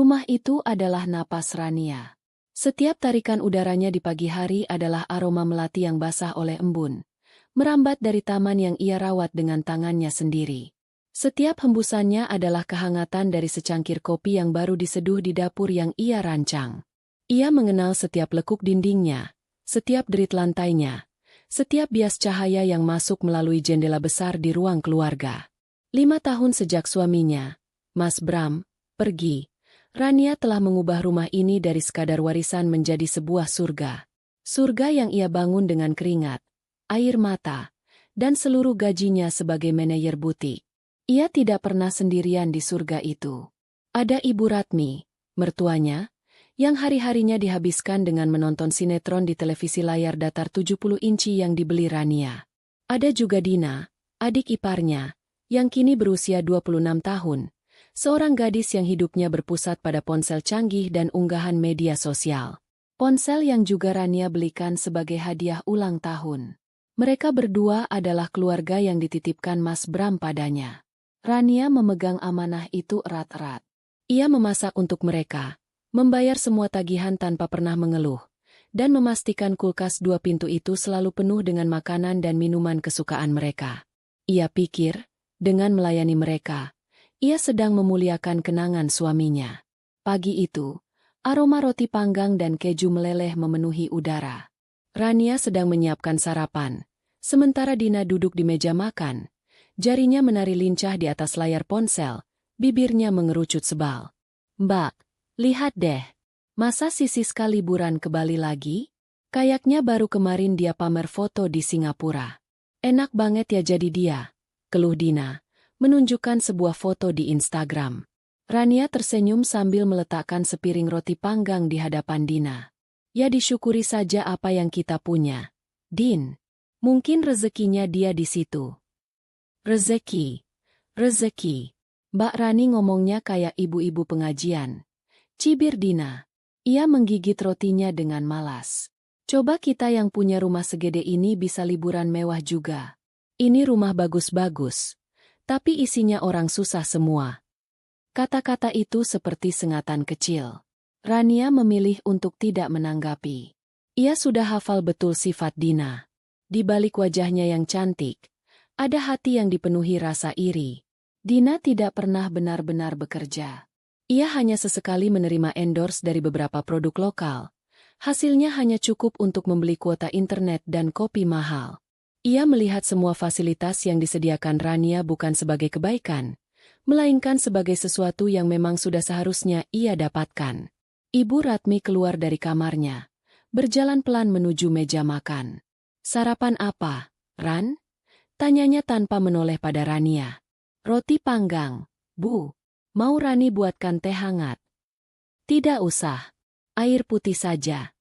Rumah itu adalah napas Rania. Setiap tarikan udaranya di pagi hari adalah aroma melati yang basah oleh embun, merambat dari taman yang ia rawat dengan tangannya sendiri. Setiap hembusannya adalah kehangatan dari secangkir kopi yang baru diseduh di dapur yang ia rancang. Ia mengenal setiap lekuk dindingnya, setiap derit lantainya, setiap bias cahaya yang masuk melalui jendela besar di ruang keluarga. 5 tahun sejak suaminya, Mas Bram, pergi, Rania telah mengubah rumah ini dari sekadar warisan menjadi sebuah surga. Surga yang ia bangun dengan keringat, air mata, dan seluruh gajinya sebagai manajer butik. Ia tidak pernah sendirian di surga itu. Ada Ibu Ratmi, mertuanya, yang hari-harinya dihabiskan dengan menonton sinetron di televisi layar datar 70 inci yang dibeli Rania. Ada juga Dina, adik iparnya, yang kini berusia 26 tahun. Seorang gadis yang hidupnya berpusat pada ponsel canggih dan unggahan media sosial. Ponsel yang juga Rania belikan sebagai hadiah ulang tahun. Mereka berdua adalah keluarga yang dititipkan Mas Bram padanya. Rania memegang amanah itu erat-erat. Ia memasak untuk mereka, membayar semua tagihan tanpa pernah mengeluh, dan memastikan kulkas 2 pintu itu selalu penuh dengan makanan dan minuman kesukaan mereka. Ia pikir, dengan melayani mereka, ia sedang memuliakan kenangan suaminya. Pagi itu, aroma roti panggang dan keju meleleh memenuhi udara. Rania sedang menyiapkan sarapan, sementara Dina duduk di meja makan. Jarinya menari lincah di atas layar ponsel, bibirnya mengerucut sebal. "Mbak, lihat deh. Masa si Siska liburan ke Bali lagi? Kayaknya baru kemarin dia pamer foto di Singapura. Enak banget ya jadi dia," keluh Dina, menunjukkan sebuah foto di Instagram. Rania tersenyum sambil meletakkan sepiring roti panggang di hadapan Dina. "Ya disyukuri saja apa yang kita punya, Din. Mungkin rezekinya dia di situ." Rezeki. Mbak Rani ngomongnya kayak ibu-ibu pengajian. Cibir Dina. Ia menggigit rotinya dengan malas. "Coba kita yang punya rumah segede ini bisa liburan mewah juga. Ini rumah bagus-bagus. Tapi isinya orang susah semua." Kata-kata itu seperti sengatan kecil. Rania memilih untuk tidak menanggapi. Ia sudah hafal betul sifat Dina. Di balik wajahnya yang cantik, ada hati yang dipenuhi rasa iri. Dina tidak pernah benar-benar bekerja. Ia hanya sesekali menerima endorse dari beberapa produk lokal. Hasilnya hanya cukup untuk membeli kuota internet dan kopi mahal. Ia melihat semua fasilitas yang disediakan Rania bukan sebagai kebaikan, melainkan sebagai sesuatu yang memang sudah seharusnya ia dapatkan. Ibu Ratmi keluar dari kamarnya, berjalan pelan menuju meja makan. "Sarapan apa, Ran?" tanyanya tanpa menoleh pada Rania. "Roti panggang, Bu. Mau Rani buatkan teh hangat?" "Tidak usah. Air putih saja,"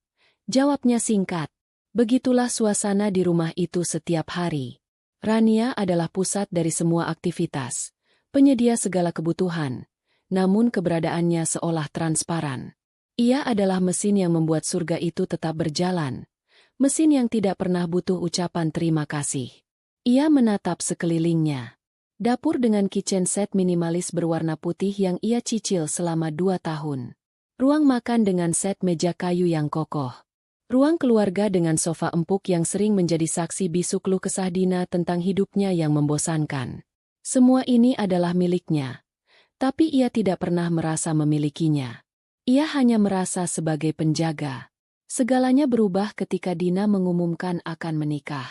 jawabnya singkat. Begitulah suasana di rumah itu setiap hari. Rania adalah pusat dari semua aktivitas, penyedia segala kebutuhan, namun keberadaannya seolah transparan. Ia adalah mesin yang membuat surga itu tetap berjalan, mesin yang tidak pernah butuh ucapan terima kasih. Ia menatap sekelilingnya. Dapur dengan kitchen set minimalis berwarna putih yang ia cicil selama 2 tahun. Ruang makan dengan set meja kayu yang kokoh. Ruang keluarga dengan sofa empuk yang sering menjadi saksi bisu keluh kesah Dina tentang hidupnya yang membosankan. Semua ini adalah miliknya, tapi ia tidak pernah merasa memilikinya. Ia hanya merasa sebagai penjaga. Segalanya berubah ketika Dina mengumumkan akan menikah.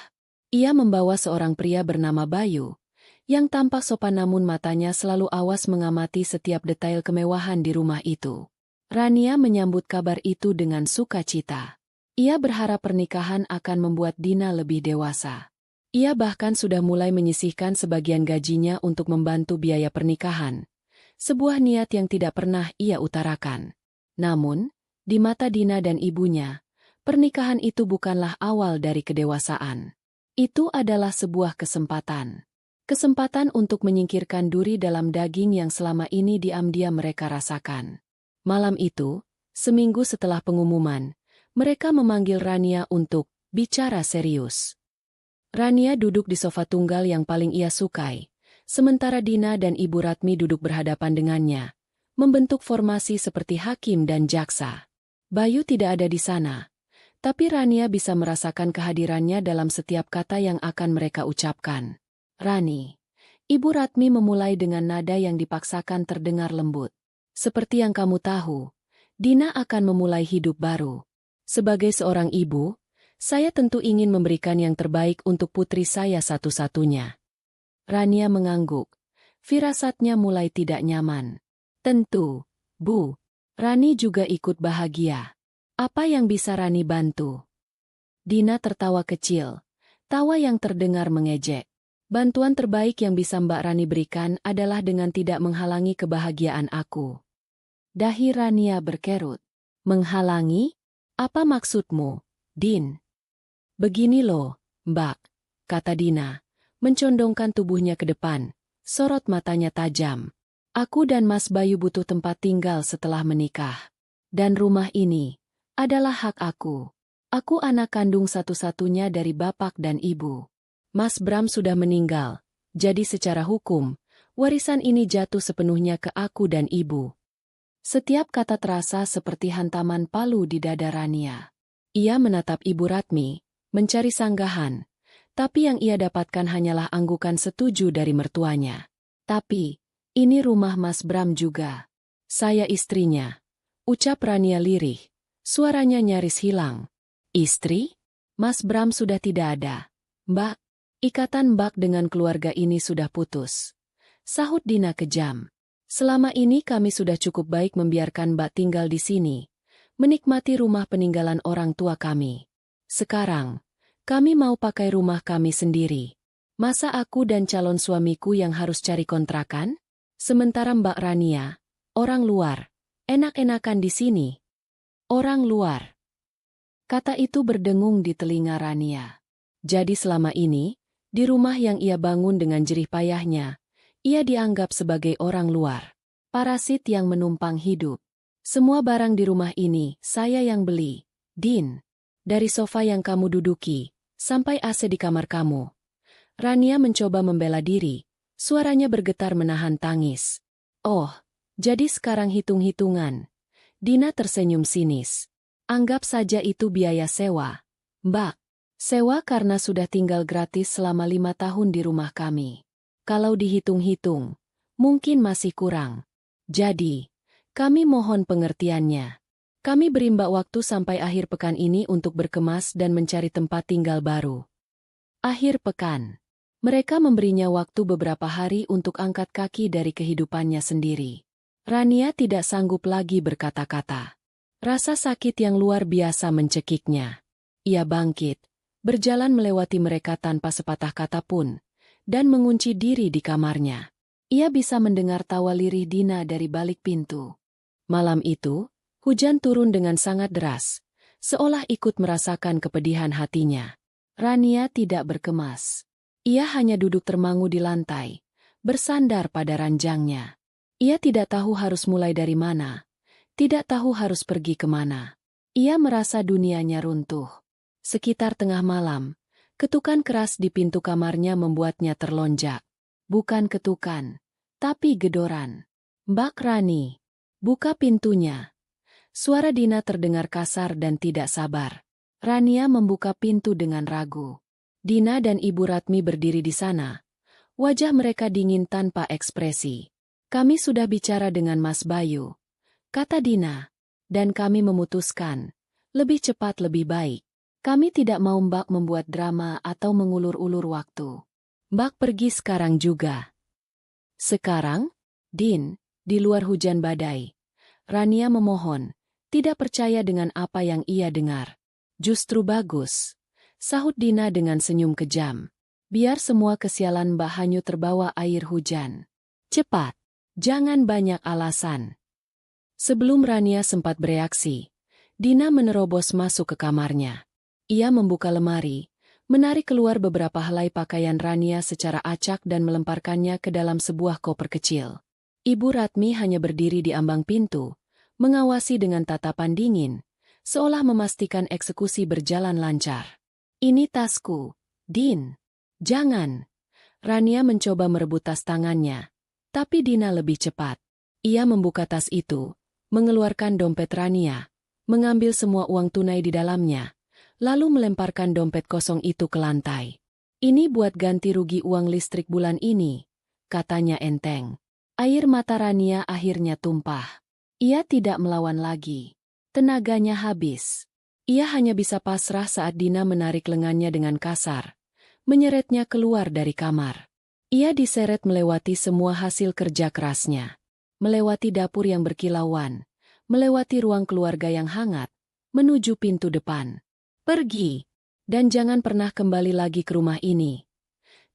Ia membawa seorang pria bernama Bayu, yang tampak sopan namun matanya selalu awas mengamati setiap detail kemewahan di rumah itu. Rania menyambut kabar itu dengan sukacita. Ia berharap pernikahan akan membuat Dina lebih dewasa. Ia bahkan sudah mulai menyisihkan sebagian gajinya untuk membantu biaya pernikahan. Sebuah niat yang tidak pernah ia utarakan. Namun, di mata Dina dan ibunya, pernikahan itu bukanlah awal dari kedewasaan. Itu adalah sebuah kesempatan. Kesempatan untuk menyingkirkan duri dalam daging yang selama ini diam-diam mereka rasakan. Malam itu, seminggu setelah pengumuman, mereka memanggil Rania untuk bicara serius. Rania duduk di sofa tunggal yang paling ia sukai, sementara Dina dan Ibu Ratmi duduk berhadapan dengannya, membentuk formasi seperti hakim dan jaksa. Bayu tidak ada di sana, tapi Rania bisa merasakan kehadirannya dalam setiap kata yang akan mereka ucapkan. Rani. Ibu Ratmi memulai dengan nada yang dipaksakan terdengar lembut. Seperti yang kamu tahu, Dina akan memulai hidup baru. Sebagai seorang ibu, saya tentu ingin memberikan yang terbaik untuk putri saya satu-satunya. Rania mengangguk. Firasatnya mulai tidak nyaman. Tentu, Bu. Rani juga ikut bahagia. Apa yang bisa Rani bantu? Dina tertawa kecil. Tawa yang terdengar mengejek. Bantuan terbaik yang bisa Mbak Rani berikan adalah dengan tidak menghalangi kebahagiaan aku. Dahi Rania berkerut. Menghalangi? Apa maksudmu, Din? Begini loh, Mbak, kata Dina, mencondongkan tubuhnya ke depan, sorot matanya tajam. Aku dan Mas Bayu butuh tempat tinggal setelah menikah. Dan rumah ini adalah hak aku. Aku anak kandung satu-satunya dari bapak dan ibu. Mas Bram sudah meninggal, jadi secara hukum, warisan ini jatuh sepenuhnya ke aku dan ibu. Setiap kata terasa seperti hantaman palu di dada Rania. Ia menatap Ibu Ratmi, mencari sanggahan, tapi yang ia dapatkan hanyalah anggukan setuju dari mertuanya. Tapi, ini rumah Mas Bram juga. Saya istrinya. Ucap Rania lirih. Suaranya nyaris hilang. Istri? Mas Bram sudah tidak ada. Mbak, ikatan Mbak dengan keluarga ini sudah putus. Sahut Dina kejam. Selama ini kami sudah cukup baik membiarkan Mbak tinggal di sini, menikmati rumah peninggalan orang tua kami. Sekarang, kami mau pakai rumah kami sendiri. Masa aku dan calon suamiku yang harus cari kontrakan? Sementara Mbak Rania, orang luar, enak-enakan di sini. Orang luar. Kata itu berdengung di telinga Rania. Jadi selama ini, di rumah yang ia bangun dengan jerih payahnya, ia dianggap sebagai orang luar. Parasit yang menumpang hidup. Semua barang di rumah ini, saya yang beli. Din. Dari sofa yang kamu duduki, sampai AC di kamar kamu. Rania mencoba membela diri. Suaranya bergetar menahan tangis. Oh, jadi sekarang hitung-hitungan. Dina tersenyum sinis. Anggap saja itu biaya sewa. Mbak, sewa karena sudah tinggal gratis selama 5 tahun di rumah kami. Kalau dihitung-hitung, mungkin masih kurang. Jadi, kami mohon pengertiannya. Kami beri Mbak waktu sampai akhir pekan ini untuk berkemas dan mencari tempat tinggal baru. Akhir pekan. Mereka memberinya waktu beberapa hari untuk angkat kaki dari kehidupannya sendiri. Rania tidak sanggup lagi berkata-kata. Rasa sakit yang luar biasa mencekiknya. Ia bangkit, berjalan melewati mereka tanpa sepatah kata pun, dan mengunci diri di kamarnya. Ia bisa mendengar tawa lirih Dina dari balik pintu. Malam itu, hujan turun dengan sangat deras, seolah ikut merasakan kepedihan hatinya. Rania tidak berkemas. Ia hanya duduk termangu di lantai, bersandar pada ranjangnya. Ia tidak tahu harus mulai dari mana, tidak tahu harus pergi kemana. Ia merasa dunianya runtuh. Sekitar tengah malam, ketukan keras di pintu kamarnya membuatnya terlonjak. Bukan ketukan, tapi gedoran. Mbak Rani, buka pintunya. Suara Dina terdengar kasar dan tidak sabar. Rania membuka pintu dengan ragu. Dina dan Ibu Ratmi berdiri di sana. Wajah mereka dingin tanpa ekspresi. Kami sudah bicara dengan Mas Bayu, kata Dina, dan kami memutuskan, lebih cepat lebih baik. Kami tidak mau Mbak membuat drama atau mengulur-ulur waktu. Mbak pergi sekarang juga. Sekarang? Din, di luar hujan badai. Rania memohon, tidak percaya dengan apa yang ia dengar. Justru bagus. Sahut Dina dengan senyum kejam. Biar semua kesialan Mbak Hanyu terbawa air hujan. Cepat. Jangan banyak alasan. Sebelum Rania sempat bereaksi, Dina menerobos masuk ke kamarnya. Ia membuka lemari, menarik keluar beberapa helai pakaian Rania secara acak dan melemparkannya ke dalam sebuah koper kecil. Ibu Ratmi hanya berdiri di ambang pintu, mengawasi dengan tatapan dingin, seolah memastikan eksekusi berjalan lancar. Ini tasku, Din. Jangan. Rania mencoba merebut tas tangannya, tapi Dina lebih cepat. Ia membuka tas itu, mengeluarkan dompet Rania, mengambil semua uang tunai di dalamnya, lalu melemparkan dompet kosong itu ke lantai. Ini buat ganti rugi uang listrik bulan ini, katanya enteng. Air mata Rania akhirnya tumpah. Ia tidak melawan lagi. Tenaganya habis. Ia hanya bisa pasrah saat Dina menarik lengannya dengan kasar, menyeretnya keluar dari kamar. Ia diseret melewati semua hasil kerja kerasnya. Melewati dapur yang berkilauan, melewati ruang keluarga yang hangat, menuju pintu depan. Pergi, dan jangan pernah kembali lagi ke rumah ini.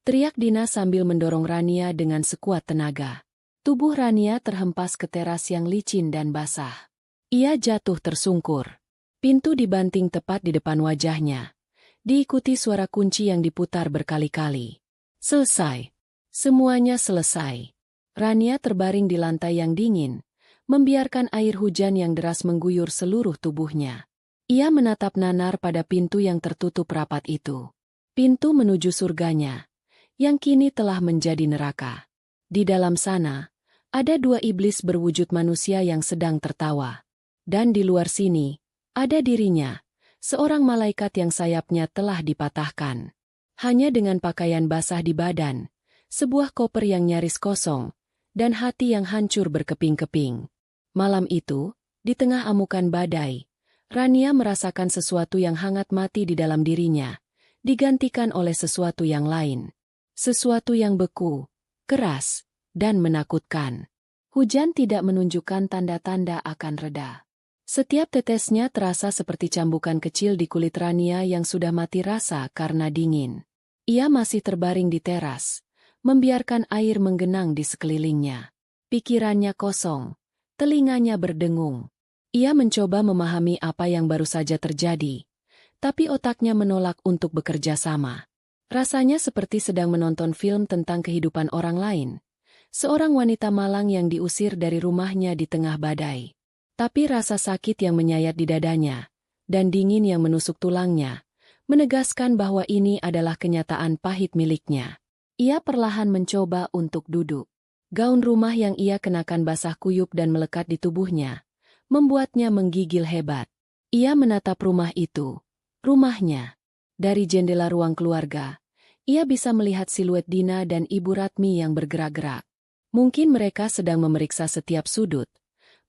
Teriak Dina sambil mendorong Rania dengan sekuat tenaga. Tubuh Rania terhempas ke teras yang licin dan basah. Ia jatuh tersungkur. Pintu dibanting tepat di depan wajahnya. Diikuti suara kunci yang diputar berkali-kali. Selesai. Semuanya selesai. Rania terbaring di lantai yang dingin, membiarkan air hujan yang deras mengguyur seluruh tubuhnya. Ia menatap nanar pada pintu yang tertutup rapat itu. Pintu menuju surganya, yang kini telah menjadi neraka. Di dalam sana, ada dua iblis berwujud manusia yang sedang tertawa. Dan di luar sini, ada dirinya, seorang malaikat yang sayapnya telah dipatahkan. Hanya dengan pakaian basah di badan, sebuah koper yang nyaris kosong, dan hati yang hancur berkeping-keping. Malam itu, di tengah amukan badai, Rania merasakan sesuatu yang hangat mati di dalam dirinya, digantikan oleh sesuatu yang lain. Sesuatu yang beku, keras, dan menakutkan. Hujan tidak menunjukkan tanda-tanda akan reda. Setiap tetesnya terasa seperti cambukan kecil di kulit Rania yang sudah mati rasa karena dingin. Ia masih terbaring di teras, membiarkan air menggenang di sekelilingnya. Pikirannya kosong, telinganya berdengung. Ia mencoba memahami apa yang baru saja terjadi, tapi otaknya menolak untuk bekerja sama. Rasanya seperti sedang menonton film tentang kehidupan orang lain. Seorang wanita malang yang diusir dari rumahnya di tengah badai. Tapi rasa sakit yang menyayat di dadanya, dan dingin yang menusuk tulangnya, menegaskan bahwa ini adalah kenyataan pahit miliknya. Ia perlahan mencoba untuk duduk. Gaun rumah yang ia kenakan basah kuyup dan melekat di tubuhnya, membuatnya menggigil hebat. Ia menatap rumah itu, rumahnya. Dari jendela ruang keluarga, ia bisa melihat siluet Dina dan Ibu Ratmi yang bergerak-gerak. Mungkin mereka sedang memeriksa setiap sudut,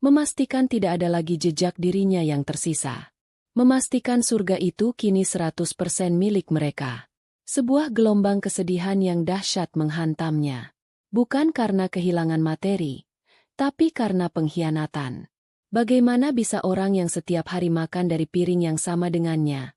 memastikan tidak ada lagi jejak dirinya yang tersisa. Memastikan surga itu kini 100% milik mereka. Sebuah gelombang kesedihan yang dahsyat menghantamnya. Bukan karena kehilangan materi, tapi karena pengkhianatan. Bagaimana bisa orang yang setiap hari makan dari piring yang sama dengannya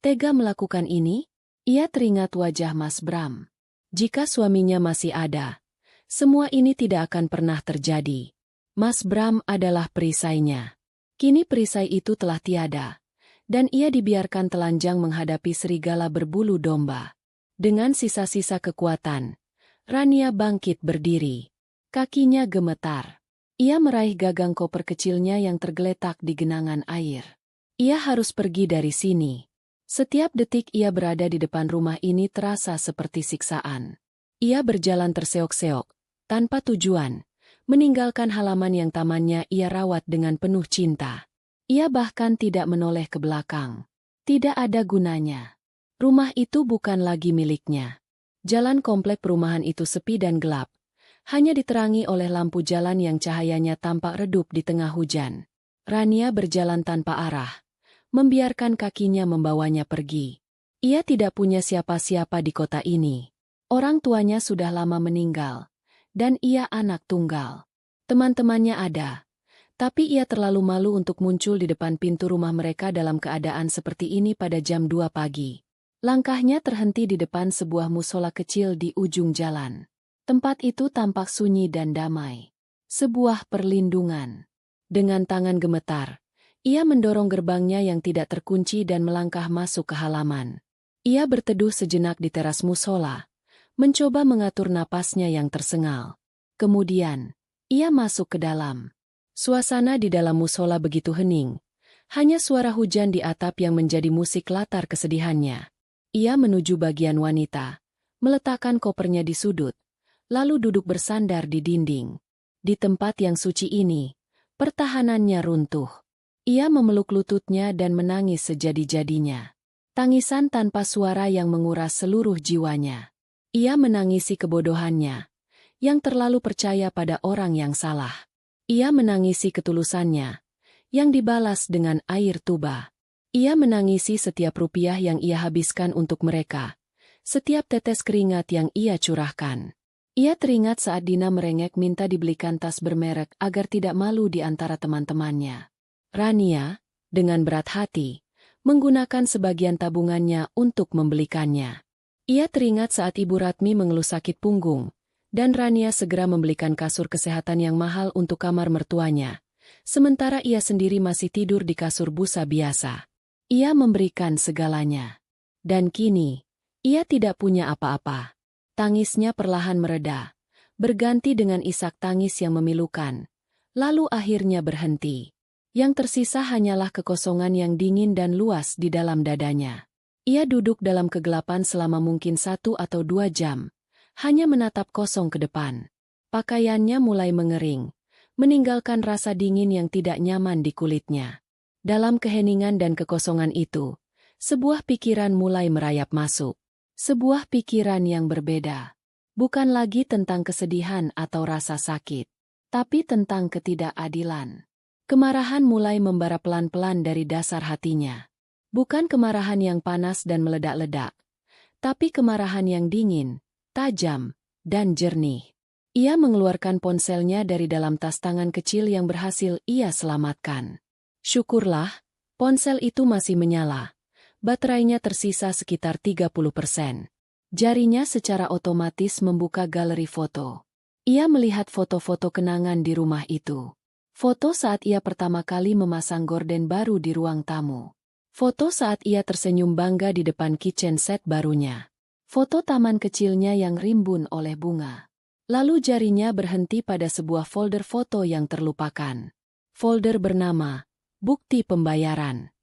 tega melakukan ini? Ia teringat wajah Mas Bram. Jika suaminya masih ada, semua ini tidak akan pernah terjadi. Mas Bram adalah perisainya. Kini perisai itu telah tiada, dan ia dibiarkan telanjang menghadapi serigala berbulu domba. Dengan sisa-sisa kekuatan, Rania bangkit berdiri. Kakinya gemetar. Ia meraih gagang koper kecilnya yang tergeletak di genangan air. Ia harus pergi dari sini. Setiap detik ia berada di depan rumah ini terasa seperti siksaan. Ia berjalan terseok-seok, tanpa tujuan, meninggalkan halaman yang tamannya ia rawat dengan penuh cinta. Ia bahkan tidak menoleh ke belakang. Tidak ada gunanya. Rumah itu bukan lagi miliknya. Jalan komplek perumahan itu sepi dan gelap, hanya diterangi oleh lampu jalan yang cahayanya tampak redup di tengah hujan. Rania berjalan tanpa arah, membiarkan kakinya membawanya pergi. Ia tidak punya siapa-siapa di kota ini. Orang tuanya sudah lama meninggal. Dan ia anak tunggal. Teman-temannya ada, tapi ia terlalu malu untuk muncul di depan pintu rumah mereka dalam keadaan seperti ini pada jam 2 pagi. Langkahnya terhenti di depan sebuah musola kecil di ujung jalan. Tempat itu tampak sunyi dan damai. Sebuah perlindungan. Dengan tangan gemetar, ia mendorong gerbangnya yang tidak terkunci dan melangkah masuk ke halaman. Ia berteduh sejenak di teras musola, mencoba mengatur napasnya yang tersengal. Kemudian, ia masuk ke dalam. Suasana di dalam musola begitu hening. Hanya suara hujan di atap yang menjadi musik latar kesedihannya. Ia menuju bagian wanita, meletakkan kopernya di sudut, lalu duduk bersandar di dinding. Di tempat yang suci ini, pertahanannya runtuh. Ia memeluk lututnya dan menangis sejadi-jadinya. Tangisan tanpa suara yang menguras seluruh jiwanya. Ia menangisi kebodohannya, yang terlalu percaya pada orang yang salah. Ia menangisi ketulusannya, yang dibalas dengan air tuba. Ia menangisi setiap rupiah yang ia habiskan untuk mereka, setiap tetes keringat yang ia curahkan. Ia teringat saat Dina merengek minta dibelikan tas bermerek agar tidak malu di antara teman-temannya. Rania, dengan berat hati, menggunakan sebagian tabungannya untuk membelikannya. Ia teringat saat Ibu Ratmi mengeluh sakit punggung, dan Rania segera membelikan kasur kesehatan yang mahal untuk kamar mertuanya, sementara ia sendiri masih tidur di kasur busa biasa. Ia memberikan segalanya. Dan kini, ia tidak punya apa-apa. Tangisnya perlahan mereda, berganti dengan isak tangis yang memilukan, lalu akhirnya berhenti. Yang tersisa hanyalah kekosongan yang dingin dan luas di dalam dadanya. Ia duduk dalam kegelapan selama mungkin 1 atau 2 jam, hanya menatap kosong ke depan. Pakaiannya mulai mengering, meninggalkan rasa dingin yang tidak nyaman di kulitnya. Dalam keheningan dan kekosongan itu, sebuah pikiran mulai merayap masuk. Sebuah pikiran yang berbeda. Bukan lagi tentang kesedihan atau rasa sakit, tapi tentang ketidakadilan. Kemarahan mulai membara pelan-pelan dari dasar hatinya. Bukan kemarahan yang panas dan meledak-ledak, tapi kemarahan yang dingin, tajam, dan jernih. Ia mengeluarkan ponselnya dari dalam tas tangan kecil yang berhasil ia selamatkan. Syukurlah, ponsel itu masih menyala. Baterainya tersisa sekitar 30%. Jarinya secara otomatis membuka galeri foto. Ia melihat foto-foto kenangan di rumah itu. Foto saat ia pertama kali memasang gorden baru di ruang tamu. Foto saat ia tersenyum bangga di depan kitchen set barunya. Foto taman kecilnya yang rimbun oleh bunga. Lalu jarinya berhenti pada sebuah folder foto yang terlupakan. Folder bernama Bukti Pembayaran.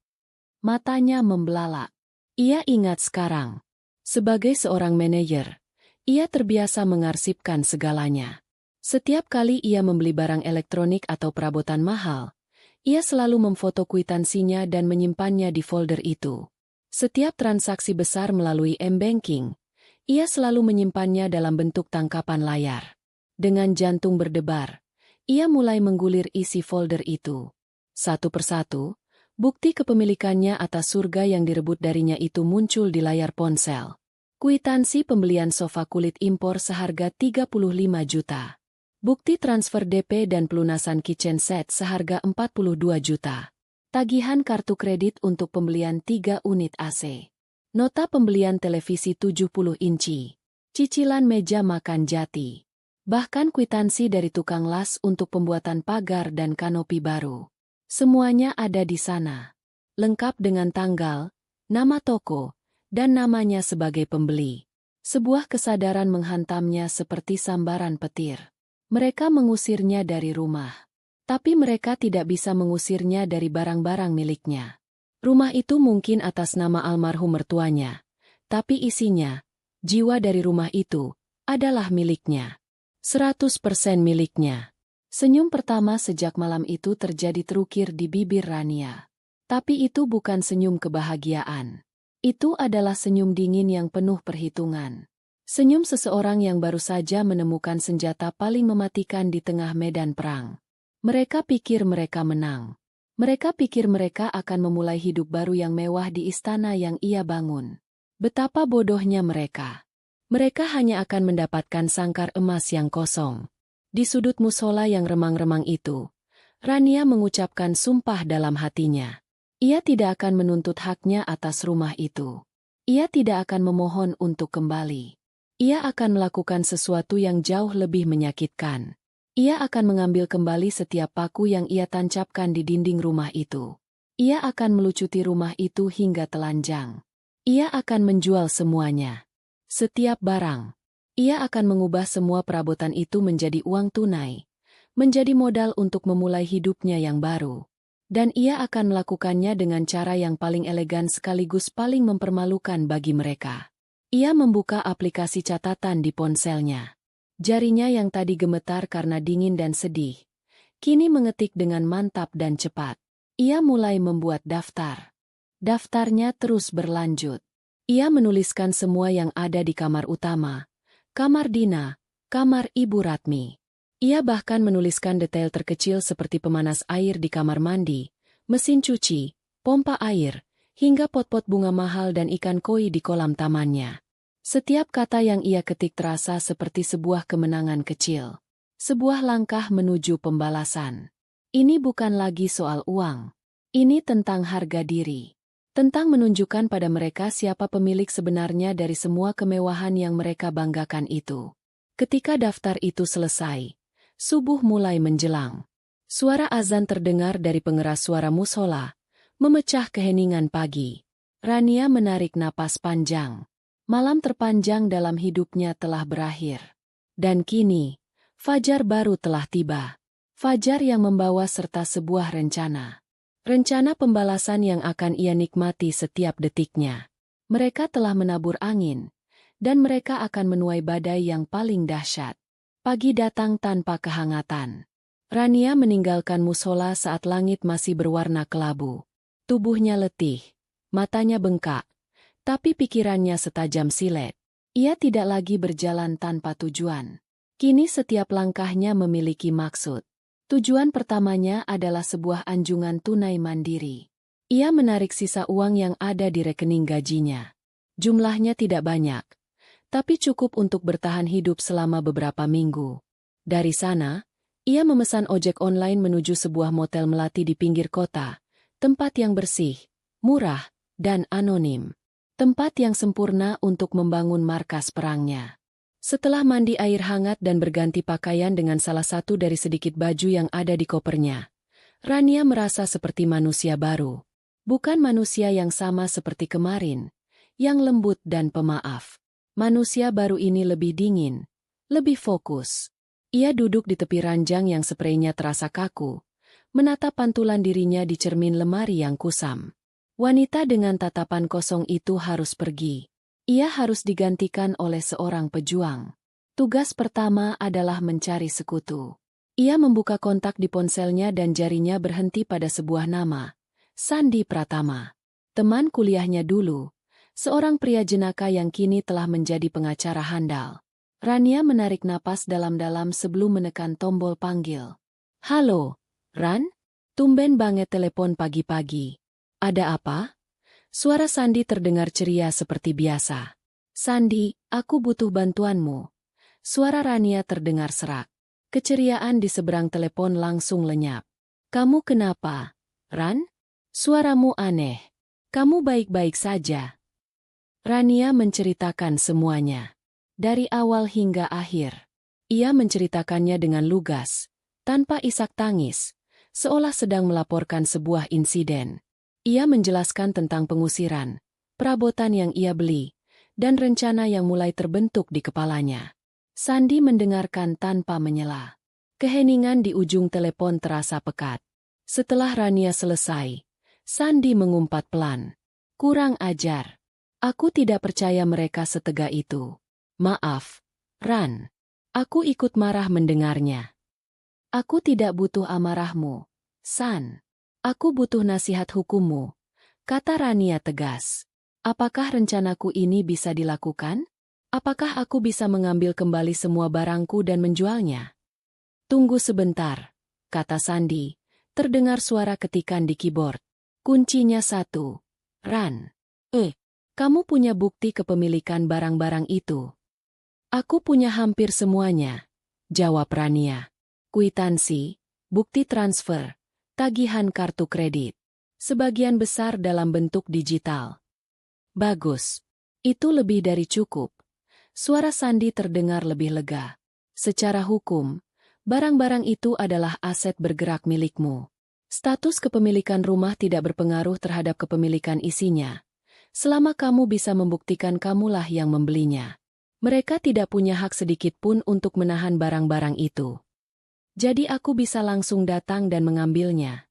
Matanya membelalak. Ia ingat sekarang. Sebagai seorang manajer, ia terbiasa mengarsipkan segalanya. Setiap kali ia membeli barang elektronik atau perabotan mahal, ia selalu memfoto kwitansinya dan menyimpannya di folder itu. Setiap transaksi besar melalui M-Banking, ia selalu menyimpannya dalam bentuk tangkapan layar. Dengan jantung berdebar, ia mulai menggulir isi folder itu. Satu persatu, bukti kepemilikannya atas surga yang direbut darinya itu muncul di layar ponsel. Kwitansi pembelian sofa kulit impor seharga 35 juta. Bukti transfer DP dan pelunasan kitchen set seharga 42 juta. Tagihan kartu kredit untuk pembelian 3 unit AC. Nota pembelian televisi 70 inci. Cicilan meja makan Jati. Bahkan kwitansi dari tukang las untuk pembuatan pagar dan kanopi baru. Semuanya ada di sana. Lengkap dengan tanggal, nama toko, dan namanya sebagai pembeli. Sebuah kesadaran menghantamnya seperti sambaran petir. Mereka mengusirnya dari rumah. Tapi mereka tidak bisa mengusirnya dari barang-barang miliknya. Rumah itu mungkin atas nama almarhum mertuanya. Tapi isinya, jiwa dari rumah itu, adalah miliknya. 100% miliknya. Senyum pertama sejak malam itu terjadi terukir di bibir Rania. Tapi itu bukan senyum kebahagiaan. Itu adalah senyum dingin yang penuh perhitungan. Senyum seseorang yang baru saja menemukan senjata paling mematikan di tengah medan perang. Mereka pikir mereka menang. Mereka pikir mereka akan memulai hidup baru yang mewah di istana yang ia bangun. Betapa bodohnya mereka. Mereka hanya akan mendapatkan sangkar emas yang kosong. Di sudut musola yang remang-remang itu, Rania mengucapkan sumpah dalam hatinya. Ia tidak akan menuntut haknya atas rumah itu. Ia tidak akan memohon untuk kembali. Ia akan melakukan sesuatu yang jauh lebih menyakitkan. Ia akan mengambil kembali setiap paku yang ia tancapkan di dinding rumah itu. Ia akan melucuti rumah itu hingga telanjang. Ia akan menjual semuanya. Setiap barang. Ia akan mengubah semua perabotan itu menjadi uang tunai. Menjadi modal untuk memulai hidupnya yang baru. Dan ia akan melakukannya dengan cara yang paling elegan sekaligus paling mempermalukan bagi mereka. Ia membuka aplikasi catatan di ponselnya. Jarinya yang tadi gemetar karena dingin dan sedih, kini mengetik dengan mantap dan cepat. Ia mulai membuat daftar. Daftarnya terus berlanjut. Ia menuliskan semua yang ada di kamar utama, kamar Dina, kamar Ibu Ratmi. Ia bahkan menuliskan detail terkecil seperti pemanas air di kamar mandi, mesin cuci, pompa air, hingga pot-pot bunga mahal dan ikan koi di kolam tamannya. Setiap kata yang ia ketik terasa seperti sebuah kemenangan kecil. Sebuah langkah menuju pembalasan. Ini bukan lagi soal uang. Ini tentang harga diri. Tentang menunjukkan pada mereka siapa pemilik sebenarnya dari semua kemewahan yang mereka banggakan itu. Ketika daftar itu selesai, subuh mulai menjelang. Suara azan terdengar dari pengeras suara musola, memecah keheningan pagi. Rania menarik napas panjang. Malam terpanjang dalam hidupnya telah berakhir. Dan kini, fajar baru telah tiba. Fajar yang membawa serta sebuah rencana. Rencana pembalasan yang akan ia nikmati setiap detiknya. Mereka telah menabur angin, dan mereka akan menuai badai yang paling dahsyat. Pagi datang tanpa kehangatan. Rania meninggalkan musola saat langit masih berwarna kelabu. Tubuhnya letih, matanya bengkak. Tapi pikirannya setajam silet. Ia tidak lagi berjalan tanpa tujuan. Kini setiap langkahnya memiliki maksud. Tujuan pertamanya adalah sebuah anjungan tunai mandiri. Ia menarik sisa uang yang ada di rekening gajinya. Jumlahnya tidak banyak, tapi cukup untuk bertahan hidup selama beberapa minggu. Dari sana, ia memesan ojek online menuju sebuah motel melati di pinggir kota, tempat yang bersih, murah, dan anonim. Tempat yang sempurna untuk membangun markas perangnya. Setelah mandi air hangat dan berganti pakaian dengan salah satu dari sedikit baju yang ada di kopernya, Rania merasa seperti manusia baru. Bukan manusia yang sama seperti kemarin, yang lembut dan pemaaf. Manusia baru ini lebih dingin, lebih fokus. Ia duduk di tepi ranjang yang spraynya terasa kaku, menatap pantulan dirinya di cermin lemari yang kusam. Wanita dengan tatapan kosong itu harus pergi. Ia harus digantikan oleh seorang pejuang. Tugas pertama adalah mencari sekutu. Ia membuka kontak di ponselnya dan jarinya berhenti pada sebuah nama. Sandi Pratama. Teman kuliahnya dulu. Seorang pria jenaka yang kini telah menjadi pengacara handal. Rania menarik napas dalam-dalam sebelum menekan tombol panggil. Halo, Ran? Tumben banget telepon pagi-pagi. Ada apa? Suara Sandi terdengar ceria seperti biasa. Sandi, aku butuh bantuanmu. Suara Rania terdengar serak. Keceriaan di seberang telepon langsung lenyap. Kamu kenapa, Ran? Suaramu aneh. Kamu baik-baik saja. Rania menceritakan semuanya. Dari awal hingga akhir. Ia menceritakannya dengan lugas, tanpa isak tangis, seolah sedang melaporkan sebuah insiden. Ia menjelaskan tentang pengusiran, perabotan yang ia beli, dan rencana yang mulai terbentuk di kepalanya. Sandi mendengarkan tanpa menyela. Keheningan di ujung telepon terasa pekat. Setelah Rania selesai, Sandi mengumpat pelan. Kurang ajar. Aku tidak percaya mereka setega itu. Maaf, Ran. Aku ikut marah mendengarnya. Aku tidak butuh amarahmu, San. Aku butuh nasihat hukummu, kata Rania tegas. Apakah rencanaku ini bisa dilakukan? Apakah aku bisa mengambil kembali semua barangku dan menjualnya? Tunggu sebentar, kata Sandi. Terdengar suara ketikan di keyboard. Kuncinya 1. Ran. Kamu punya bukti kepemilikan barang-barang itu? Aku punya hampir semuanya, jawab Rania. Kwitansi, bukti transfer, tagihan kartu kredit. Sebagian besar dalam bentuk digital. Bagus. Itu lebih dari cukup. Suara Sandi terdengar lebih lega. Secara hukum, barang-barang itu adalah aset bergerak milikmu. Status kepemilikan rumah tidak berpengaruh terhadap kepemilikan isinya. Selama kamu bisa membuktikan kamulah yang membelinya. Mereka tidak punya hak sedikit pun untuk menahan barang-barang itu. Jadi aku bisa langsung datang dan mengambilnya.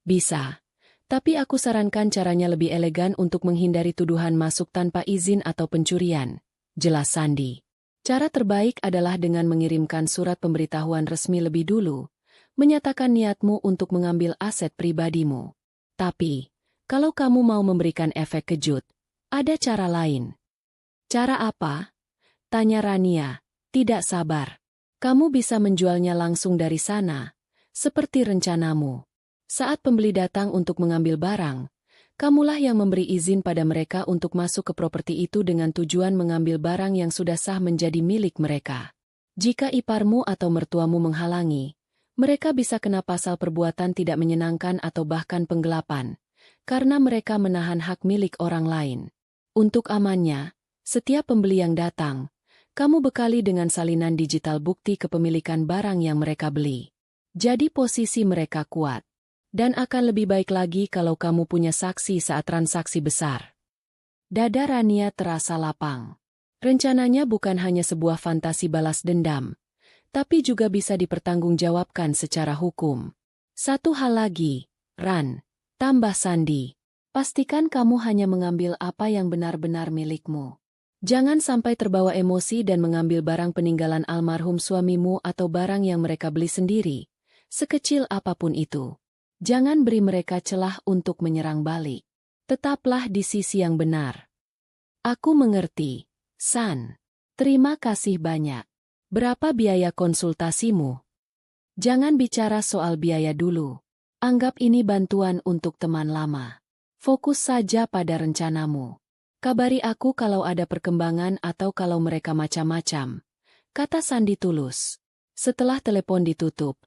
Bisa. Tapi aku sarankan caranya lebih elegan untuk menghindari tuduhan masuk tanpa izin atau pencurian. Jelas Sandi. Cara terbaik adalah dengan mengirimkan surat pemberitahuan resmi lebih dulu, menyatakan niatmu untuk mengambil aset pribadimu. Tapi, kalau kamu mau memberikan efek kejut, ada cara lain. Cara apa? Tanya Rania, tidak sabar. Kamu bisa menjualnya langsung dari sana, seperti rencanamu. Saat pembeli datang untuk mengambil barang, kamulah yang memberi izin pada mereka untuk masuk ke properti itu dengan tujuan mengambil barang yang sudah sah menjadi milik mereka. Jika iparmu atau mertuamu menghalangi, mereka bisa kena pasal perbuatan tidak menyenangkan atau bahkan penggelapan, karena mereka menahan hak milik orang lain. Untuk amannya, setiap pembeli yang datang, kamu bekali dengan salinan digital bukti kepemilikan barang yang mereka beli. Jadi posisi mereka kuat. Dan akan lebih baik lagi kalau kamu punya saksi saat transaksi besar. Dada Rania terasa lapang. Rencananya bukan hanya sebuah fantasi balas dendam, tapi juga bisa dipertanggungjawabkan secara hukum. Satu hal lagi, Ran, tambah Sandi. Pastikan kamu hanya mengambil apa yang benar-benar milikmu. Jangan sampai terbawa emosi dan mengambil barang peninggalan almarhum suamimu atau barang yang mereka beli sendiri, sekecil apapun itu. Jangan beri mereka celah untuk menyerang balik. Tetaplah di sisi yang benar. Aku mengerti, San. Terima kasih banyak. Berapa biaya konsultasimu? Jangan bicara soal biaya dulu. Anggap ini bantuan untuk teman lama. Fokus saja pada rencanamu. Kabari aku kalau ada perkembangan atau kalau mereka macam-macam, kata Sandi tulus. Setelah telepon ditutup,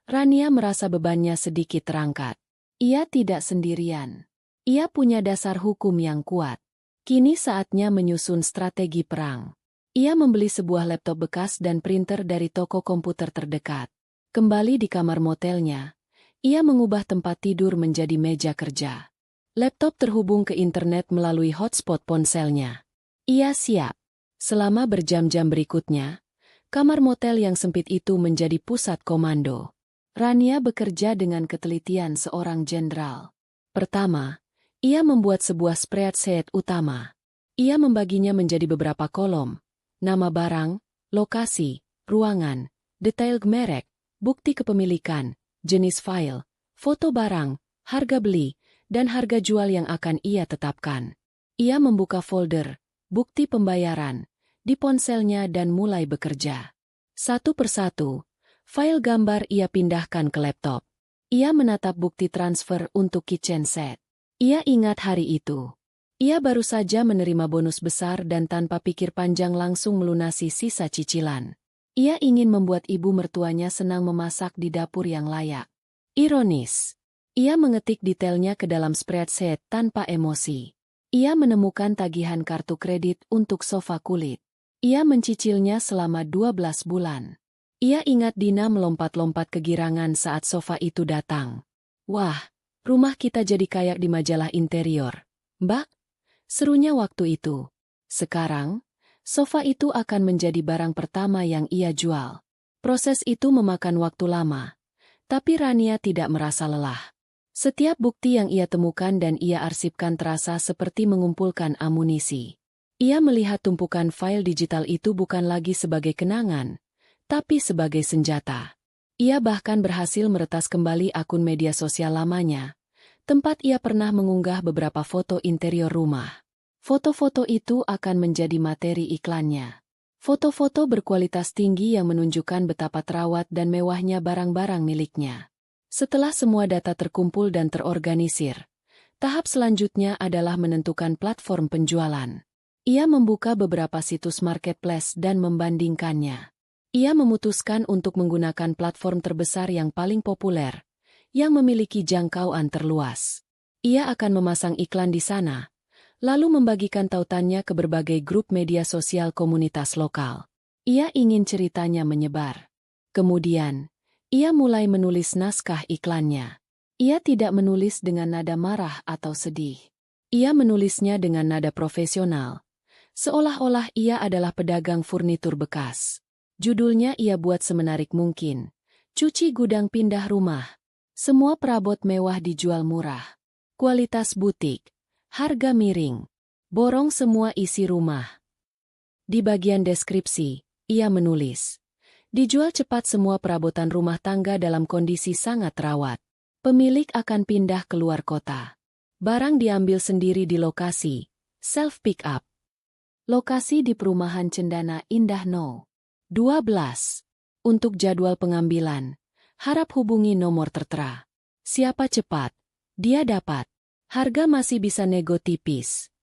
Rania merasa bebannya sedikit terangkat. Ia tidak sendirian. Ia punya dasar hukum yang kuat. Kini saatnya menyusun strategi perang. Ia membeli sebuah laptop bekas dan printer dari toko komputer terdekat. Kembali di kamar motelnya, ia mengubah tempat tidur menjadi meja kerja. Laptop terhubung ke internet melalui hotspot ponselnya. Ia siap. Selama berjam-jam berikutnya, kamar motel yang sempit itu menjadi pusat komando. Rania bekerja dengan ketelitian seorang jenderal. Pertama, ia membuat sebuah spreadsheet utama. Ia membaginya menjadi beberapa kolom, nama barang, lokasi, ruangan, detail merek, bukti kepemilikan, jenis file, foto barang, harga beli, dan harga jual yang akan ia tetapkan. Ia membuka folder, bukti pembayaran, di ponselnya dan mulai bekerja. Satu persatu, file gambar ia pindahkan ke laptop. Ia menatap bukti transfer untuk kitchen set. Ia ingat hari itu. Ia baru saja menerima bonus besar dan tanpa pikir panjang langsung melunasi sisa cicilan. Ia ingin membuat ibu mertuanya senang memasak di dapur yang layak. Ironis. Ia mengetik detailnya ke dalam spreadsheet tanpa emosi. Ia menemukan tagihan kartu kredit untuk sofa kulit. Ia mencicilnya selama 12 bulan. Ia ingat Dina melompat-lompat kegirangan saat sofa itu datang. Wah, rumah kita jadi kayak di majalah interior. Mbak, serunya waktu itu. Sekarang, sofa itu akan menjadi barang pertama yang ia jual. Proses itu memakan waktu lama. Tapi Rania tidak merasa lelah. Setiap bukti yang ia temukan dan ia arsipkan terasa seperti mengumpulkan amunisi. Ia melihat tumpukan file digital itu bukan lagi sebagai kenangan, tapi sebagai senjata. Ia bahkan berhasil meretas kembali akun media sosial lamanya, tempat ia pernah mengunggah beberapa foto interior rumah. Foto-foto itu akan menjadi materi iklannya. Foto-foto berkualitas tinggi yang menunjukkan betapa terawat dan mewahnya barang-barang miliknya. Setelah semua data terkumpul dan terorganisir, tahap selanjutnya adalah menentukan platform penjualan. Ia membuka beberapa situs marketplace dan membandingkannya. Ia memutuskan untuk menggunakan platform terbesar yang paling populer, yang memiliki jangkauan terluas. Ia akan memasang iklan di sana, lalu membagikan tautannya ke berbagai grup media sosial komunitas lokal. Ia ingin ceritanya menyebar. Kemudian, ia mulai menulis naskah iklannya. Ia tidak menulis dengan nada marah atau sedih. Ia menulisnya dengan nada profesional, seolah-olah ia adalah pedagang furnitur bekas. Judulnya ia buat semenarik mungkin. Cuci gudang pindah rumah. Semua perabot mewah dijual murah. Kualitas butik. Harga miring. Borong semua isi rumah. Di bagian deskripsi, ia menulis, dijual cepat semua perabotan rumah tangga dalam kondisi sangat rawat. Pemilik akan pindah keluar kota. Barang diambil sendiri di lokasi, self-pick up. Lokasi di Perumahan Cendana Indah No. 12. Untuk jadwal pengambilan, harap hubungi nomor tertera. Siapa cepat, dia dapat. Harga masih bisa nego tipis.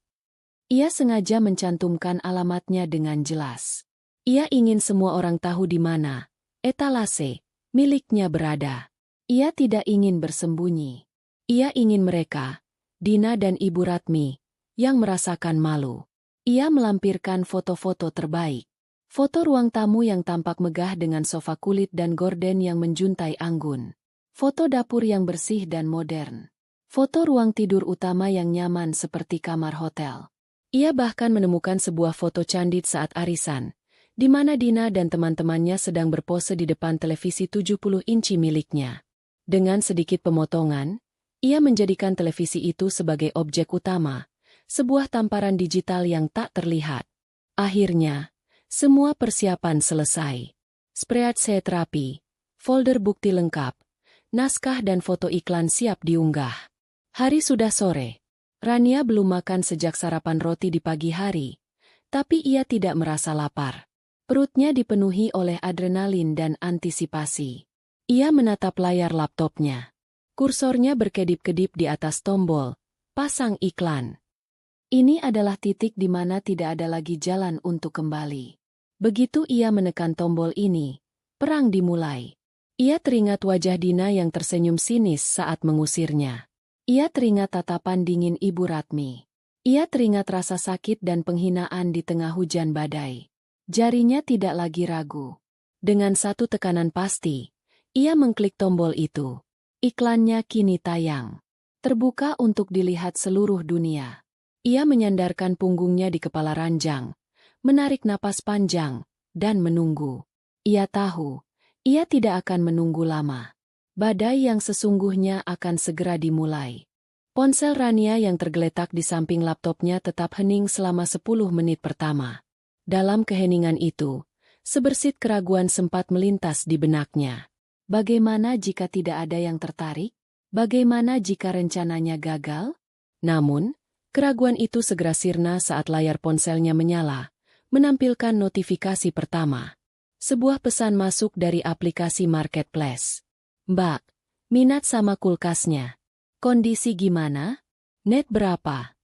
Ia sengaja mencantumkan alamatnya dengan jelas. Ia ingin semua orang tahu di mana etalase miliknya berada. Ia tidak ingin bersembunyi. Ia ingin mereka, Dina dan Ibu Ratmi, yang merasakan malu. Ia melampirkan foto-foto terbaik. Foto ruang tamu yang tampak megah dengan sofa kulit dan gorden yang menjuntai anggun. Foto dapur yang bersih dan modern. Foto ruang tidur utama yang nyaman seperti kamar hotel. Ia bahkan menemukan sebuah foto candid saat arisan, di mana Dina dan teman-temannya sedang berpose di depan televisi 70 inci miliknya. Dengan sedikit pemotongan, ia menjadikan televisi itu sebagai objek utama, sebuah tamparan digital yang tak terlihat. Akhirnya, semua persiapan selesai. Spreadsheet rapi, folder bukti lengkap, naskah dan foto iklan siap diunggah. Hari sudah sore. Rania belum makan sejak sarapan roti di pagi hari, tapi ia tidak merasa lapar. Perutnya dipenuhi oleh adrenalin dan antisipasi. Ia menatap layar laptopnya. Kursornya berkedip-kedip di atas tombol, pasang iklan. Ini adalah titik di mana tidak ada lagi jalan untuk kembali. Begitu ia menekan tombol ini, perang dimulai. Ia teringat wajah Dina yang tersenyum sinis saat mengusirnya. Ia teringat tatapan dingin Ibu Ratmi. Ia teringat rasa sakit dan penghinaan di tengah hujan badai. Jarinya tidak lagi ragu. Dengan satu tekanan pasti, ia mengklik tombol itu. Iklannya kini tayang. Terbuka untuk dilihat seluruh dunia. Ia menyandarkan punggungnya di kepala ranjang, menarik napas panjang, dan menunggu. Ia tahu, ia tidak akan menunggu lama. Badai yang sesungguhnya akan segera dimulai. Ponsel Rania yang tergeletak di samping laptopnya tetap hening selama 10 menit pertama. Dalam keheningan itu, sebersit keraguan sempat melintas di benaknya. Bagaimana jika tidak ada yang tertarik? Bagaimana jika rencananya gagal? Namun, keraguan itu segera sirna saat layar ponselnya menyala, menampilkan notifikasi pertama. Sebuah pesan masuk dari aplikasi marketplace. Mbak, minat sama kulkasnya. Kondisi gimana? Net berapa?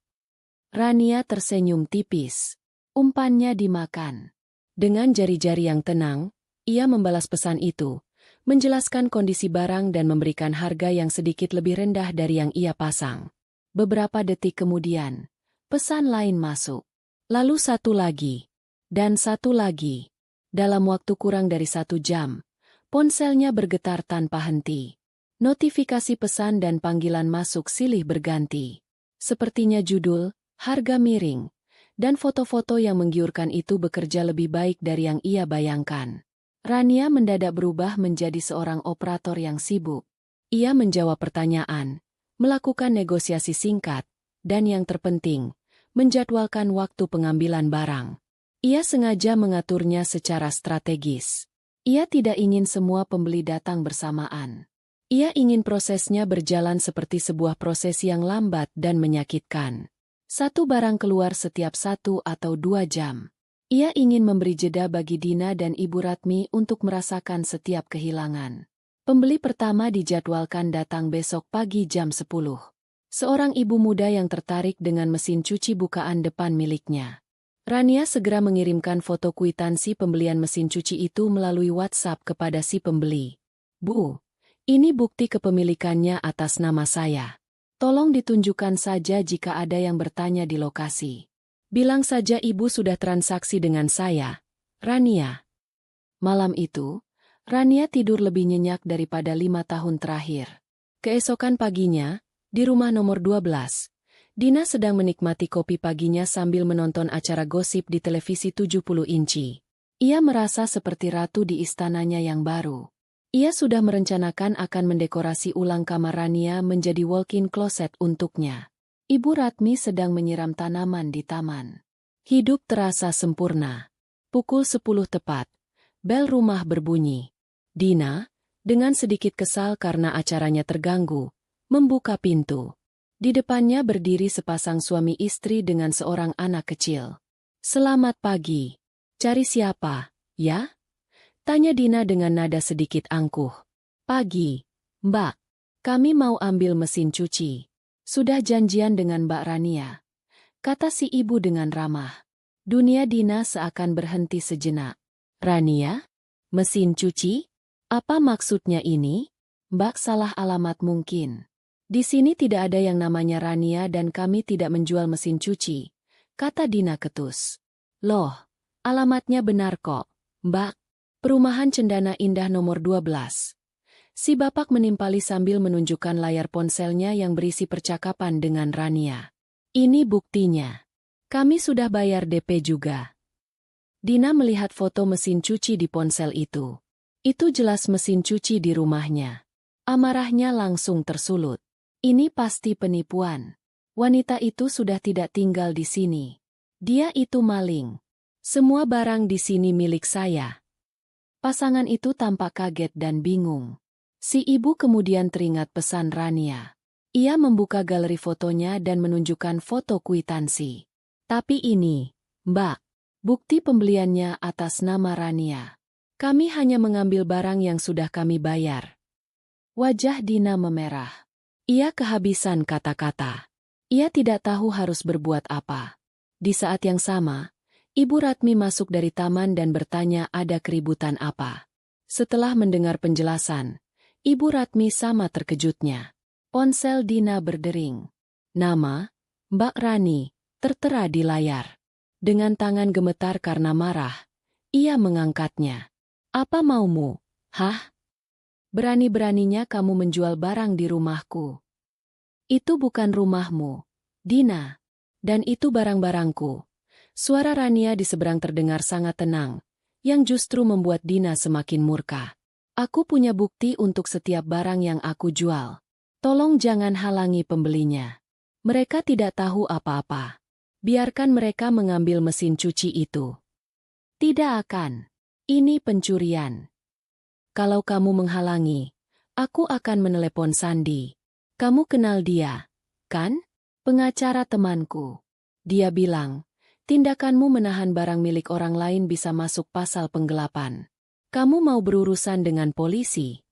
Rania tersenyum tipis. Umpannya dimakan. Dengan jari-jari yang tenang, ia membalas pesan itu, menjelaskan kondisi barang dan memberikan harga yang sedikit lebih rendah dari yang ia pasang. Beberapa detik kemudian, pesan lain masuk. Lalu satu lagi. Dan satu lagi. Dalam waktu kurang dari 1 jam, ponselnya bergetar tanpa henti. Notifikasi pesan dan panggilan masuk silih berganti. Sepertinya judul, harga miring, dan foto-foto yang menggiurkan itu bekerja lebih baik dari yang ia bayangkan. Rania mendadak berubah menjadi seorang operator yang sibuk. Ia menjawab pertanyaan, melakukan negosiasi singkat, dan yang terpenting, menjadwalkan waktu pengambilan barang. Ia sengaja mengaturnya secara strategis. Ia tidak ingin semua pembeli datang bersamaan. Ia ingin prosesnya berjalan seperti sebuah proses yang lambat dan menyakitkan. Satu barang keluar setiap 1 atau 2 jam. Ia ingin memberi jeda bagi Dina dan Ibu Ratmi untuk merasakan setiap kehilangan. Pembeli pertama dijadwalkan datang besok pagi jam 10. Seorang ibu muda yang tertarik dengan mesin cuci bukaan depan miliknya. Rania segera mengirimkan foto kwitansi pembelian mesin cuci itu melalui WhatsApp kepada si pembeli. Bu, ini bukti kepemilikannya atas nama saya. Tolong ditunjukkan saja jika ada yang bertanya di lokasi. Bilang saja ibu sudah transaksi dengan saya, Rania. Malam itu, Rania tidur lebih nyenyak daripada 5 tahun terakhir. Keesokan paginya, di rumah nomor 12, Dina sedang menikmati kopi paginya sambil menonton acara gosip di televisi 70 inci. Ia merasa seperti ratu di istananya yang baru. Ia sudah merencanakan akan mendekorasi ulang kamar Rania menjadi walk-in closet untuknya. Ibu Ratmi sedang menyiram tanaman di taman. Hidup terasa sempurna. Pukul 10 tepat. Bel rumah berbunyi. Dina, dengan sedikit kesal karena acaranya terganggu, membuka pintu. Di depannya berdiri sepasang suami istri dengan seorang anak kecil. "Selamat pagi. Cari siapa, ya?" tanya Dina dengan nada sedikit angkuh. "Pagi, Mbak. Kami mau ambil mesin cuci. Sudah janjian dengan Mbak Rania," kata si ibu dengan ramah. Dunia Dina seakan berhenti sejenak. "Rania? Mesin cuci? Apa maksudnya ini?" "Mbak salah alamat mungkin. Di sini tidak ada yang namanya Rania dan kami tidak menjual mesin cuci," kata Dina ketus. "Loh, alamatnya benar kok, Mbak. Perumahan Cendana Indah nomor 12. Si bapak menimpali sambil menunjukkan layar ponselnya yang berisi percakapan dengan Rania. "Ini buktinya. Kami sudah bayar DP juga." Dina melihat foto mesin cuci di ponsel itu. Itu jelas mesin cuci di rumahnya. Amarahnya langsung tersulut. Ini pasti penipuan. Wanita itu sudah tidak tinggal di sini. Dia itu maling. Semua barang di sini milik saya. Pasangan itu tampak kaget dan bingung. Si ibu kemudian teringat pesan Rania. Ia membuka galeri fotonya dan menunjukkan foto kwitansi. "Tapi ini, Mbak, bukti pembeliannya atas nama Rania. Kami hanya mengambil barang yang sudah kami bayar." Wajah Dina memerah. Ia kehabisan kata-kata. Ia tidak tahu harus berbuat apa. Di saat yang sama, Ibu Ratmi masuk dari taman dan bertanya ada keributan apa. Setelah mendengar penjelasan, Ibu Ratmi sama terkejutnya. Ponsel Dina berdering. Nama, Mbak Rani, tertera di layar. Dengan tangan gemetar karena marah, ia mengangkatnya. "Apa maumu, hah? Berani-beraninya kamu menjual barang di rumahku." "Itu bukan rumahmu, Dina. Dan itu barang-barangku." Suara Rania di seberang terdengar sangat tenang, yang justru membuat Dina semakin murka. "Aku punya bukti untuk setiap barang yang aku jual. Tolong jangan halangi pembelinya. Mereka tidak tahu apa-apa. Biarkan mereka mengambil mesin cuci itu." "Tidak akan. Ini pencurian. Kalau kamu menghalangi, aku akan menelepon Sandi. Kamu kenal dia, kan? Pengacara temanku. Dia bilang, tindakanmu menahan barang milik orang lain bisa masuk pasal penggelapan. Kamu mau berurusan dengan polisi?"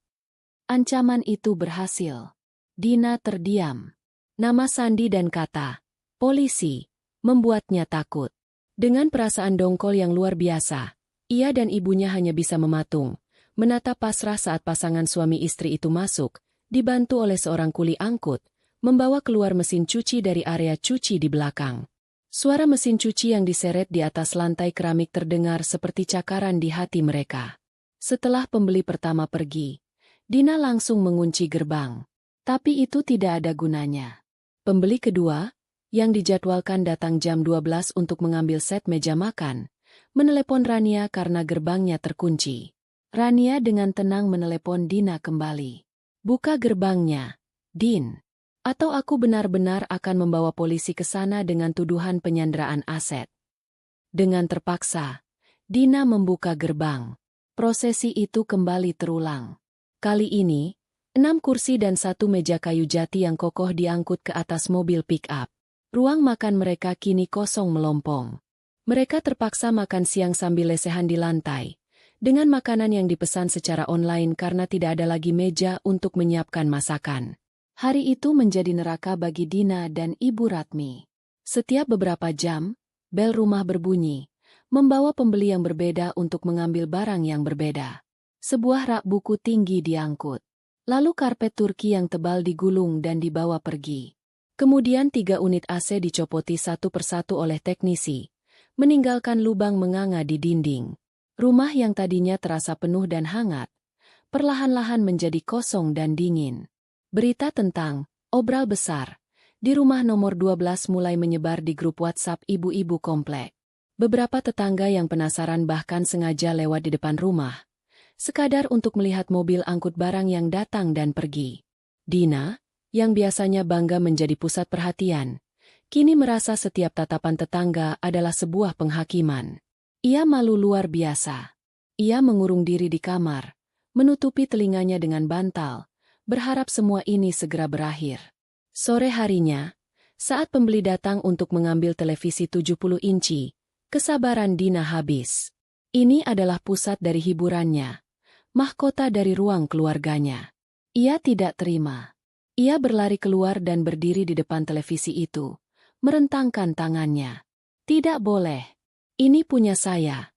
Ancaman itu berhasil. Dina terdiam. Nama Sandi dan kata "polisi" membuatnya takut. Dengan perasaan dongkol yang luar biasa, ia dan ibunya hanya bisa mematung, menatap pasrah saat pasangan suami istri itu masuk, dibantu oleh seorang kuli angkut, membawa keluar mesin cuci dari area cuci di belakang. Suara mesin cuci yang diseret di atas lantai keramik terdengar seperti cakaran di hati mereka. Setelah pembeli pertama pergi, Dina langsung mengunci gerbang. Tapi itu tidak ada gunanya. Pembeli kedua, yang dijadwalkan datang jam 12 untuk mengambil set meja makan, menelepon Rania karena gerbangnya terkunci. Rania dengan tenang menelepon Dina kembali. "Buka gerbangnya, Din. Atau aku benar-benar akan membawa polisi ke sana dengan tuduhan penyanderaan aset." Dengan terpaksa, Dina membuka gerbang. Prosesi itu kembali terulang. Kali ini, 6 kursi dan 1 meja kayu jati yang kokoh diangkut ke atas mobil pick-up. Ruang makan mereka kini kosong melompong. Mereka terpaksa makan siang sambil lesehan di lantai, dengan makanan yang dipesan secara online karena tidak ada lagi meja untuk menyiapkan masakan. Hari itu menjadi neraka bagi Dina dan Ibu Ratmi. Setiap beberapa jam, bel rumah berbunyi, membawa pembeli yang berbeda untuk mengambil barang yang berbeda. Sebuah rak buku tinggi diangkut. Lalu karpet Turki yang tebal digulung dan dibawa pergi. Kemudian 3 unit AC dicopoti satu persatu oleh teknisi, meninggalkan lubang menganga di dinding. Rumah yang tadinya terasa penuh dan hangat, perlahan-lahan menjadi kosong dan dingin. Berita tentang obral besar di rumah nomor 12 mulai menyebar di grup WhatsApp ibu-ibu komplek. Beberapa tetangga yang penasaran bahkan sengaja lewat di depan rumah, sekadar untuk melihat mobil angkut barang yang datang dan pergi. Dina, yang biasanya bangga menjadi pusat perhatian, kini merasa setiap tatapan tetangga adalah sebuah penghakiman. Ia malu luar biasa. Ia mengurung diri di kamar, menutupi telinganya dengan bantal, berharap semua ini segera berakhir. Sore harinya, saat pembeli datang untuk mengambil televisi 70 inci, kesabaran Dina habis. Ini adalah pusat dari hiburannya, mahkota dari ruang keluarganya. Ia tidak terima. Ia berlari keluar dan berdiri di depan televisi itu, merentangkan tangannya. Tidak boleh. Ini punya saya.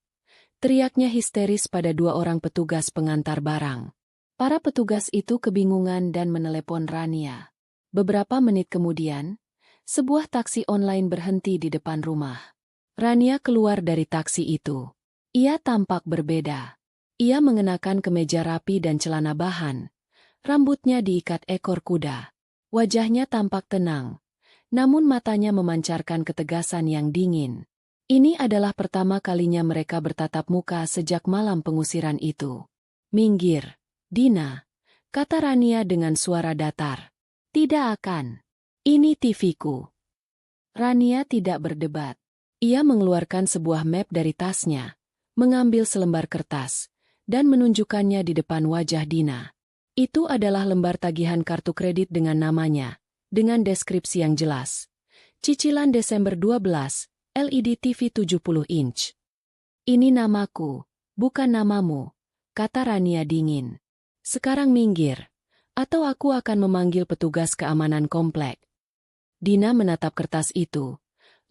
Teriaknya histeris pada dua orang petugas pengantar barang. Para petugas itu kebingungan dan menelepon Rania. Beberapa menit kemudian, sebuah taksi online berhenti di depan rumah. Rania keluar dari taksi itu. Ia tampak berbeda. Ia mengenakan kemeja rapi dan celana bahan. Rambutnya diikat ekor kuda. Wajahnya tampak tenang, namun matanya memancarkan ketegasan yang dingin. Ini adalah pertama kalinya mereka bertatap muka sejak malam pengusiran itu. "Minggir, Dina," kata Rania dengan suara datar. "Tidak akan. Ini TV-ku." Rania tidak berdebat. Ia mengeluarkan sebuah map dari tasnya, mengambil selembar kertas, dan menunjukkannya di depan wajah Dina. Itu adalah lembar tagihan kartu kredit dengan namanya, dengan deskripsi yang jelas. Cicilan Desember 12, LED TV 70 inch. "Ini namaku, bukan namamu," kata Rania dingin. "Sekarang minggir, atau aku akan memanggil petugas keamanan komplek." Dina menatap kertas itu,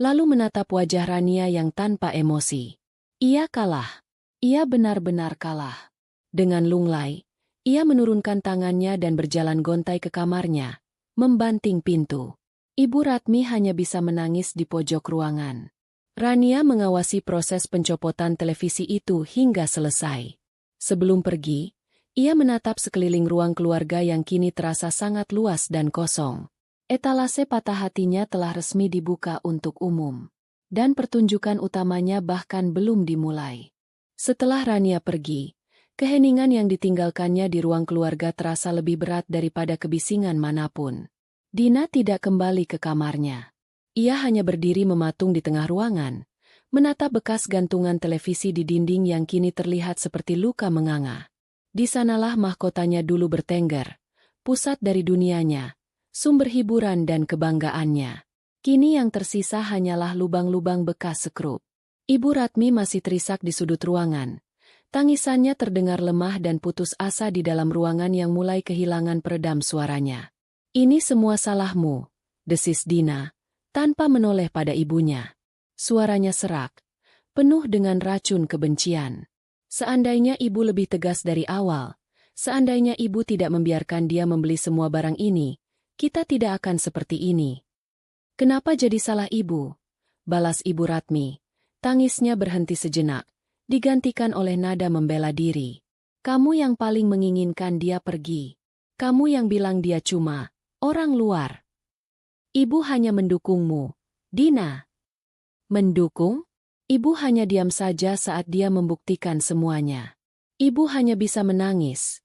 lalu menatap wajah Rania yang tanpa emosi. Ia kalah. Ia benar-benar kalah. Dengan lunglai, ia menurunkan tangannya dan berjalan gontai ke kamarnya, membanting pintu. Ibu Ratmi hanya bisa menangis di pojok ruangan. Rania mengawasi proses pencopotan televisi itu hingga selesai. Sebelum pergi, ia menatap sekeliling ruang keluarga yang kini terasa sangat luas dan kosong. Etalase patah hatinya telah resmi dibuka untuk umum. Dan pertunjukan utamanya bahkan belum dimulai. Setelah Rania pergi, keheningan yang ditinggalkannya di ruang keluarga terasa lebih berat daripada kebisingan manapun. Dina tidak kembali ke kamarnya. Ia hanya berdiri mematung di tengah ruangan, menatap bekas gantungan televisi di dinding yang kini terlihat seperti luka menganga. Di sanalah mahkotanya dulu bertengger, pusat dari dunianya, sumber hiburan dan kebanggaannya. Kini yang tersisa hanyalah lubang-lubang bekas sekrup. Ibu Ratmi masih terisak di sudut ruangan. Tangisannya terdengar lemah dan putus asa di dalam ruangan yang mulai kehilangan peredam suaranya. "Ini semua salahmu," desis Dina, tanpa menoleh pada ibunya. Suaranya serak, penuh dengan racun kebencian. Seandainya ibu lebih tegas dari awal, seandainya ibu tidak membiarkan dia membeli semua barang ini, kita tidak akan seperti ini. "Kenapa jadi salah ibu?" balas Ibu Ratmi. Tangisnya berhenti sejenak, digantikan oleh nada membela diri. "Kamu yang paling menginginkan dia pergi. Kamu yang bilang dia cuma orang luar. Ibu hanya mendukungmu, Dina." "Mendukung?" Ibu hanya diam saja saat dia membuktikan semuanya. "Ibu hanya bisa menangis,"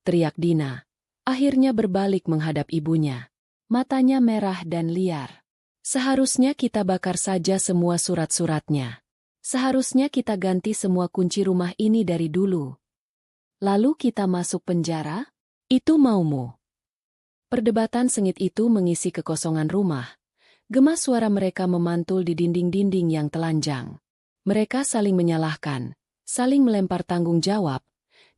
teriak Dina. Akhirnya berbalik menghadap ibunya. Matanya merah dan liar. "Seharusnya kita bakar saja semua surat-suratnya. Seharusnya kita ganti semua kunci rumah ini dari dulu. Lalu kita masuk penjara? Itu maumu?" Perdebatan sengit itu mengisi kekosongan rumah. Gema suara mereka memantul di dinding-dinding yang telanjang. Mereka saling menyalahkan, saling melempar tanggung jawab,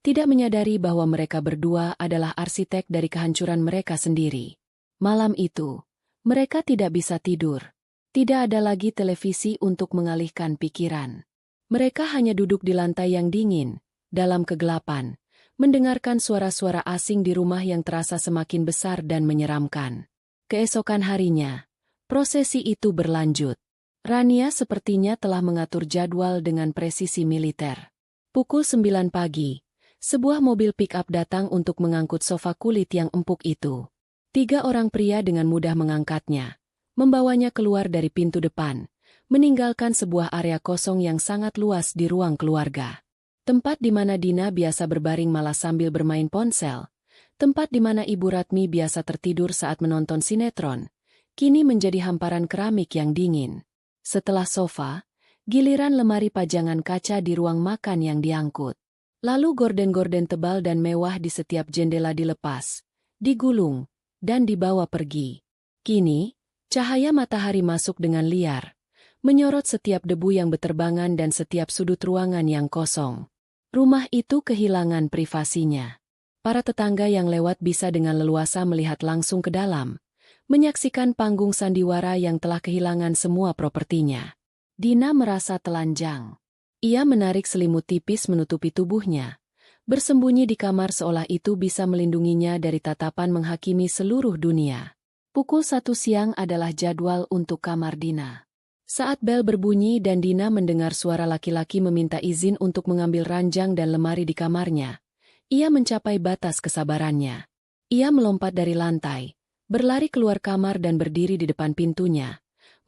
tidak menyadari bahwa mereka berdua adalah arsitek dari kehancuran mereka sendiri. Malam itu, mereka tidak bisa tidur. Tidak ada lagi televisi untuk mengalihkan pikiran. Mereka hanya duduk di lantai yang dingin, dalam kegelapan, mendengarkan suara-suara asing di rumah yang terasa semakin besar dan menyeramkan. Keesokan harinya, prosesi itu berlanjut. Rania sepertinya telah mengatur jadwal dengan presisi militer. Pukul 9 pagi, sebuah mobil pick-up datang untuk mengangkut sofa kulit yang empuk itu. 3 orang pria dengan mudah mengangkatnya, membawanya keluar dari pintu depan, meninggalkan sebuah area kosong yang sangat luas di ruang keluarga. Tempat di mana Dina biasa berbaring malah sambil bermain ponsel, tempat di mana Ibu Ratmi biasa tertidur saat menonton sinetron, kini menjadi hamparan keramik yang dingin. Setelah sofa, Giliran lemari pajangan kaca di ruang makan yang diangkut. Lalu gorden-gorden tebal dan mewah di setiap jendela dilepas, digulung, dan dibawa pergi. Kini, cahaya matahari masuk dengan liar, menyorot setiap debu yang beterbangan dan setiap sudut ruangan yang kosong. Rumah itu kehilangan privasinya. Para tetangga yang lewat bisa dengan leluasa melihat langsung ke dalam, menyaksikan panggung sandiwara yang telah kehilangan semua propertinya. Dina merasa telanjang. Ia menarik selimut tipis menutupi tubuhnya, bersembunyi di kamar seolah itu bisa melindunginya dari tatapan menghakimi seluruh dunia. Pukul 1 siang adalah jadwal untuk kamar Dina. Saat bel berbunyi dan Dina mendengar suara laki-laki meminta izin untuk mengambil ranjang dan lemari di kamarnya, ia mencapai batas kesabarannya. Ia melompat dari lantai, berlari keluar kamar dan berdiri di depan pintunya,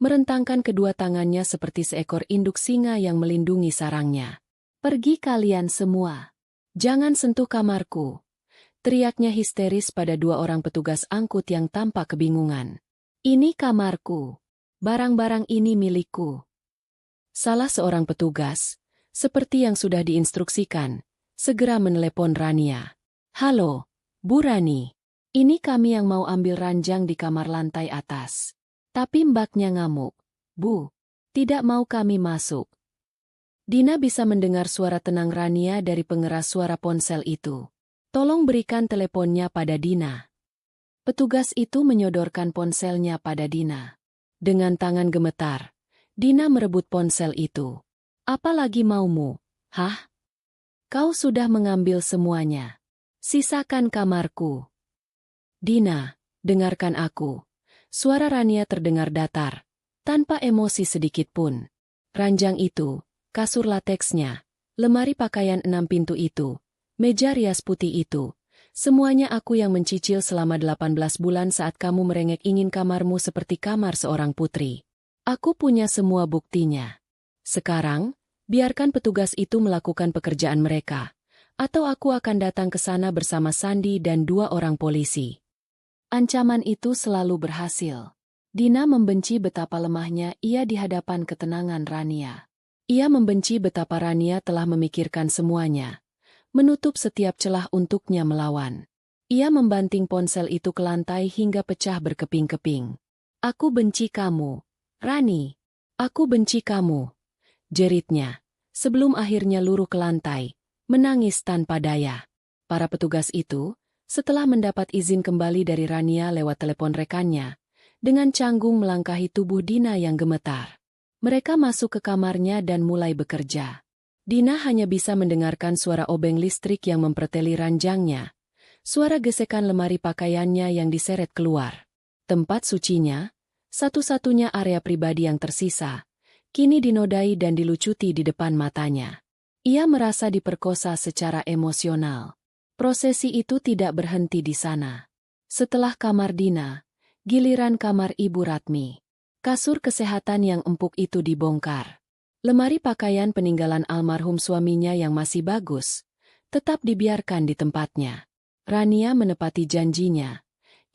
merentangkan kedua tangannya seperti seekor induk singa yang melindungi sarangnya. "Pergi kalian semua. Jangan sentuh kamarku," teriaknya histeris pada dua orang petugas angkut yang tampak kebingungan. "Ini kamarku. Barang-barang ini milikku." Salah seorang petugas, seperti yang sudah diinstruksikan, segera menelepon Rania. "Halo, Bu Rani. Ini kami yang mau ambil ranjang di kamar lantai atas. Tapi mbaknya ngamuk. Bu, tidak mau kami masuk." Dina bisa mendengar suara tenang Rania dari pengeras suara ponsel itu. "Tolong berikan teleponnya pada Dina." Petugas itu menyodorkan ponselnya pada Dina. Dengan tangan gemetar, Dina merebut ponsel itu. "Apa lagi maumu? Hah? Kau sudah mengambil semuanya. Sisakan kamarku." "Dina, dengarkan aku." Suara Rania terdengar datar, tanpa emosi sedikit pun. "Ranjang itu, kasur lateksnya, lemari pakaian 6 pintu itu, meja rias putih itu, semuanya aku yang mencicil selama 18 bulan saat kamu merengek ingin kamarmu seperti kamar seorang putri. Aku punya semua buktinya. Sekarang, biarkan petugas itu melakukan pekerjaan mereka, atau aku akan datang ke sana bersama Sandi dan 2 orang polisi." Ancaman itu selalu berhasil. Dina membenci betapa lemahnya ia di hadapan ketenangan Rania. Ia membenci betapa Rania telah memikirkan semuanya, menutup setiap celah untuknya melawan. Ia membanting ponsel itu ke lantai hingga pecah berkeping-keping. "Aku benci kamu, Rani. Aku benci kamu," jeritnya, sebelum akhirnya luruh ke lantai, menangis tanpa daya. Para petugas itu, setelah mendapat izin kembali dari Rania lewat telepon rekannya, dengan canggung melangkahi tubuh Dina yang gemetar. Mereka masuk ke kamarnya dan mulai bekerja. Dina hanya bisa mendengarkan suara obeng listrik yang memperteli ranjangnya, suara gesekan lemari pakaiannya yang diseret keluar. Tempat sucinya, satu-satunya area pribadi yang tersisa, kini dinodai dan dilucuti di depan matanya. Ia merasa diperkosa secara emosional. Prosesi itu tidak berhenti di sana. Setelah kamar Dina, giliran kamar Ibu Ratmi. Kasur kesehatan yang empuk itu dibongkar. Lemari pakaian peninggalan almarhum suaminya yang masih bagus, tetap dibiarkan di tempatnya. Rania menepati janjinya.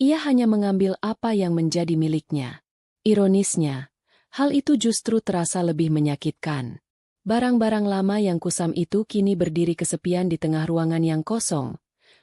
Ia hanya mengambil apa yang menjadi miliknya. Ironisnya, hal itu justru terasa lebih menyakitkan. Barang-barang lama yang kusam itu kini berdiri kesepian di tengah ruangan yang kosong,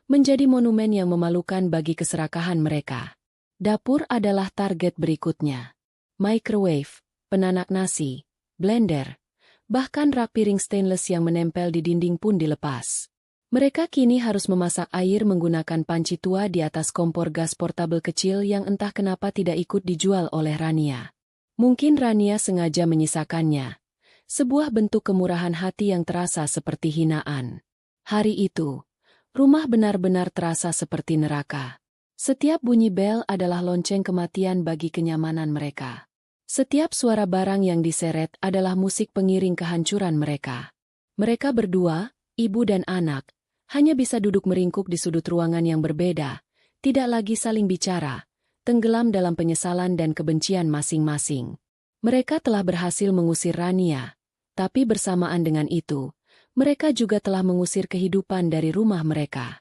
menjadi monumen yang memalukan bagi keserakahan mereka. Dapur adalah target berikutnya. Microwave, penanak nasi, blender, bahkan rak piring stainless yang menempel di dinding pun dilepas. Mereka kini harus memasak air menggunakan panci tua di atas kompor gas portabel kecil yang entah kenapa tidak ikut dijual oleh Rania. Mungkin Rania sengaja menyisakannya. Sebuah bentuk kemurahan hati yang terasa seperti hinaan. Hari itu, rumah benar-benar terasa seperti neraka. Setiap bunyi bel adalah lonceng kematian bagi kenyamanan mereka. Setiap suara barang yang diseret adalah musik pengiring kehancuran mereka. Mereka berdua, ibu dan anak, hanya bisa duduk meringkuk di sudut ruangan yang berbeda, tidak lagi saling bicara, tenggelam dalam penyesalan dan kebencian masing-masing. Mereka telah berhasil mengusir Rania, tapi bersamaan dengan itu, mereka juga telah mengusir kehidupan dari rumah mereka.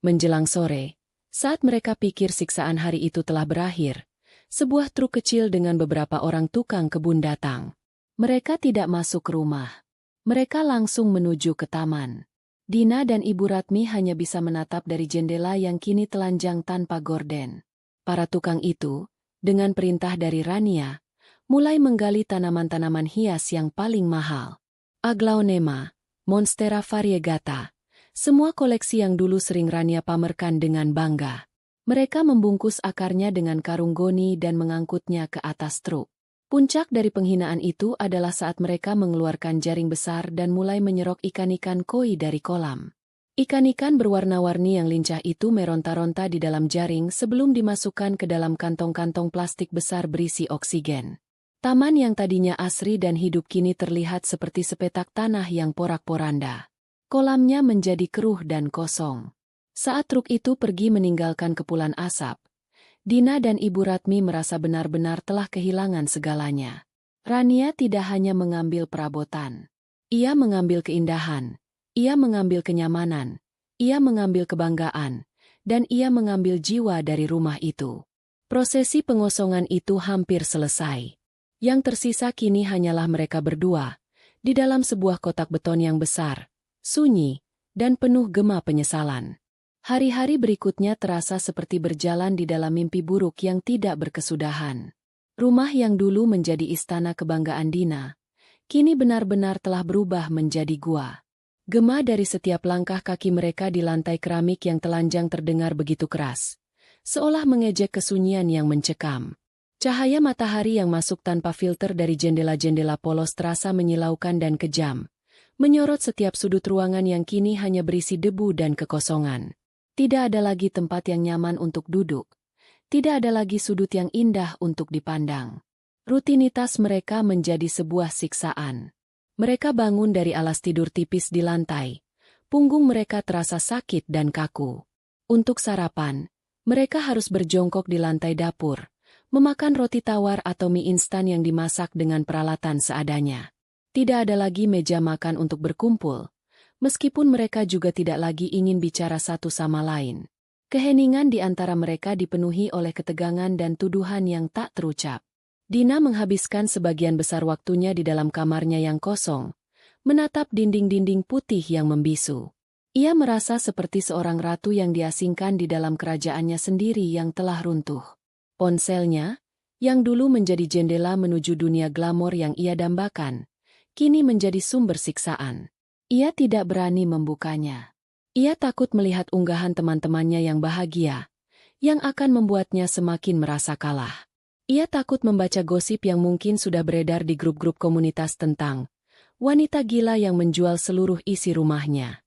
Menjelang sore, saat mereka pikir siksaan hari itu telah berakhir, sebuah truk kecil dengan beberapa orang tukang kebun datang. Mereka tidak masuk rumah. Mereka langsung menuju ke taman. Dina dan Ibu Ratmi hanya bisa menatap dari jendela yang kini telanjang tanpa gorden. Para tukang itu, dengan perintah dari Rania, mulai menggali tanaman-tanaman hias yang paling mahal. Aglaonema, Monstera variegata, semua koleksi yang dulu sering Rania pamerkan dengan bangga. Mereka membungkus akarnya dengan karung goni dan mengangkutnya ke atas truk. Puncak dari penghinaan itu adalah saat mereka mengeluarkan jaring besar dan mulai menyerok ikan-ikan koi dari kolam. Ikan-ikan berwarna-warni yang lincah itu meronta-ronta di dalam jaring sebelum dimasukkan ke dalam kantong-kantong plastik besar berisi oksigen. Taman yang tadinya asri dan hidup kini terlihat seperti sepetak tanah yang porak-poranda. Kolamnya menjadi keruh dan kosong. Saat truk itu pergi meninggalkan kepulan asap, Dina dan Ibu Ratmi merasa benar-benar telah kehilangan segalanya. Rania tidak hanya mengambil perabotan. Ia mengambil keindahan, ia mengambil kenyamanan, ia mengambil kebanggaan, dan ia mengambil jiwa dari rumah itu. Prosesi pengosongan itu hampir selesai. Yang tersisa kini hanyalah mereka berdua, di dalam sebuah kotak beton yang besar, sunyi, dan penuh gema penyesalan. Hari-hari berikutnya terasa seperti berjalan di dalam mimpi buruk yang tidak berkesudahan. Rumah yang dulu menjadi istana kebanggaan Dina, kini benar-benar telah berubah menjadi gua. Gema dari setiap langkah kaki mereka di lantai keramik yang telanjang terdengar begitu keras, seolah mengejek kesunyian yang mencekam. Cahaya matahari yang masuk tanpa filter dari jendela-jendela polos terasa menyilaukan dan kejam, menyorot setiap sudut ruangan yang kini hanya berisi debu dan kekosongan. Tidak ada lagi tempat yang nyaman untuk duduk. Tidak ada lagi sudut yang indah untuk dipandang. Rutinitas mereka menjadi sebuah siksaan. Mereka bangun dari alas tidur tipis di lantai. Punggung mereka terasa sakit dan kaku. Untuk sarapan, mereka harus berjongkok di lantai dapur, memakan roti tawar atau mie instan yang dimasak dengan peralatan seadanya. Tidak ada lagi meja makan untuk berkumpul. Meskipun mereka juga tidak lagi ingin bicara satu sama lain. Keheningan di antara mereka dipenuhi oleh ketegangan dan tuduhan yang tak terucap. Dina menghabiskan sebagian besar waktunya di dalam kamarnya yang kosong, menatap dinding-dinding putih yang membisu. Ia merasa seperti seorang ratu yang diasingkan di dalam kerajaannya sendiri yang telah runtuh. Ponselnya, yang dulu menjadi jendela menuju dunia glamor yang ia dambakan, kini menjadi sumber siksaan. Ia tidak berani membukanya. Ia takut melihat unggahan teman-temannya yang bahagia, yang akan membuatnya semakin merasa kalah. Ia takut membaca gosip yang mungkin sudah beredar di grup-grup komunitas tentang wanita gila yang menjual seluruh isi rumahnya.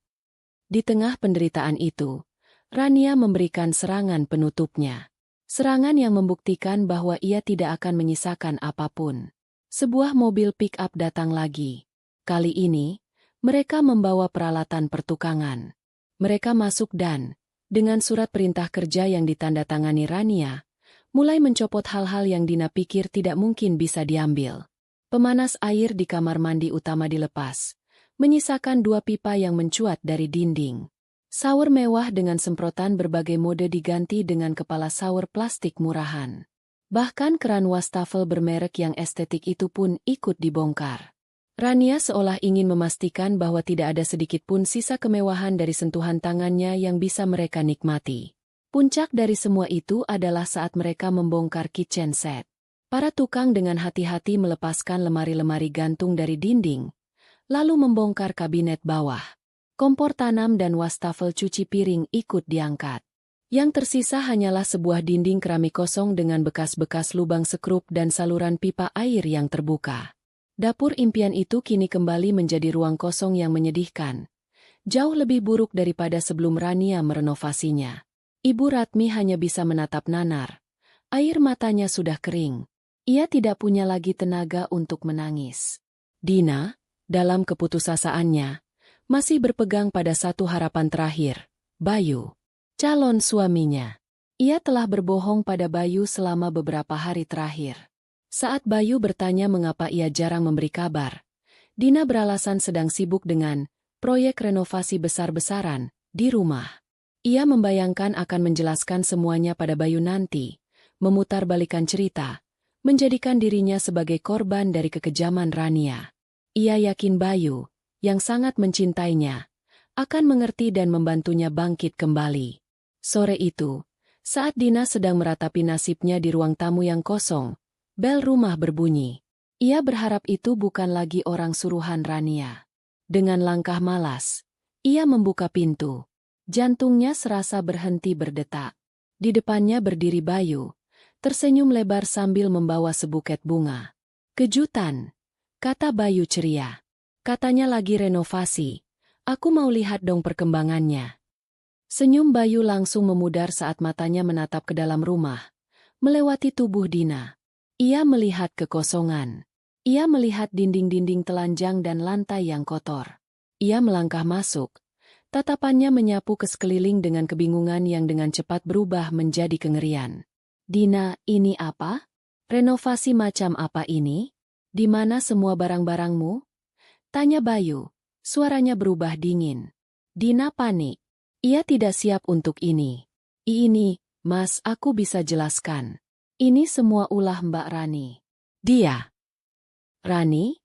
Di tengah penderitaan itu, Rania memberikan serangan penutupnya. Serangan yang membuktikan bahwa ia tidak akan menyisakan apapun. Sebuah mobil pick-up datang lagi. Kali ini, mereka membawa peralatan pertukangan. Mereka masuk dan, dengan surat perintah kerja yang ditandatangani Rania, mulai mencopot hal-hal yang Dina pikir tidak mungkin bisa diambil. Pemanas air di kamar mandi utama dilepas, menyisakan 2 pipa yang mencuat dari dinding. Shower mewah dengan semprotan berbagai mode diganti dengan kepala shower plastik murahan. Bahkan keran wastafel bermerek yang estetik itu pun ikut dibongkar. Rania seolah ingin memastikan bahwa tidak ada sedikit pun sisa kemewahan dari sentuhan tangannya yang bisa mereka nikmati. Puncak dari semua itu adalah saat mereka membongkar kitchen set. Para tukang dengan hati-hati melepaskan lemari-lemari gantung dari dinding, lalu membongkar kabinet bawah. Kompor tanam dan wastafel cuci piring ikut diangkat. Yang tersisa hanyalah sebuah dinding keramik kosong dengan bekas-bekas lubang sekrup dan saluran pipa air yang terbuka. Dapur impian itu kini kembali menjadi ruang kosong yang menyedihkan. Jauh lebih buruk daripada sebelum Rania merenovasinya. Ibu Ratmi hanya bisa menatap nanar. Air matanya sudah kering. Ia tidak punya lagi tenaga untuk menangis. Dina, dalam keputusasaannya, masih berpegang pada satu harapan terakhir, Bayu. Calon suaminya. Ia telah berbohong pada Bayu selama beberapa hari terakhir. Saat Bayu bertanya mengapa ia jarang memberi kabar, Dina beralasan sedang sibuk dengan proyek renovasi besar-besaran di rumah. Ia membayangkan akan menjelaskan semuanya pada Bayu nanti, memutarbalikan cerita, menjadikan dirinya sebagai korban dari kekejaman Rania. Ia yakin Bayu, yang sangat mencintainya, akan mengerti dan membantunya bangkit kembali. Sore itu, saat Dina sedang meratapi nasibnya di ruang tamu yang kosong, bel rumah berbunyi. Ia berharap itu bukan lagi orang suruhan Rania. Dengan langkah malas, ia membuka pintu. Jantungnya serasa berhenti berdetak. Di depannya berdiri Bayu, tersenyum lebar sambil membawa sebuket bunga. Kejutan, kata Bayu ceria. Katanya lagi renovasi. Aku mau lihat dong perkembangannya. Senyum Bayu langsung memudar saat matanya menatap ke dalam rumah, melewati tubuh Dina. Ia melihat kekosongan. Ia melihat dinding-dinding telanjang dan lantai yang kotor. Ia melangkah masuk. Tatapannya menyapu ke sekeliling dengan kebingungan yang dengan cepat berubah menjadi kengerian. Dina, ini apa? Renovasi macam apa ini? Di mana semua barang-barangmu? Tanya Bayu. Suaranya berubah dingin. Dina panik. Ia tidak siap untuk ini. Ini, Mas, aku bisa jelaskan. Ini semua ulah Mbak Rani. Dia. Rani?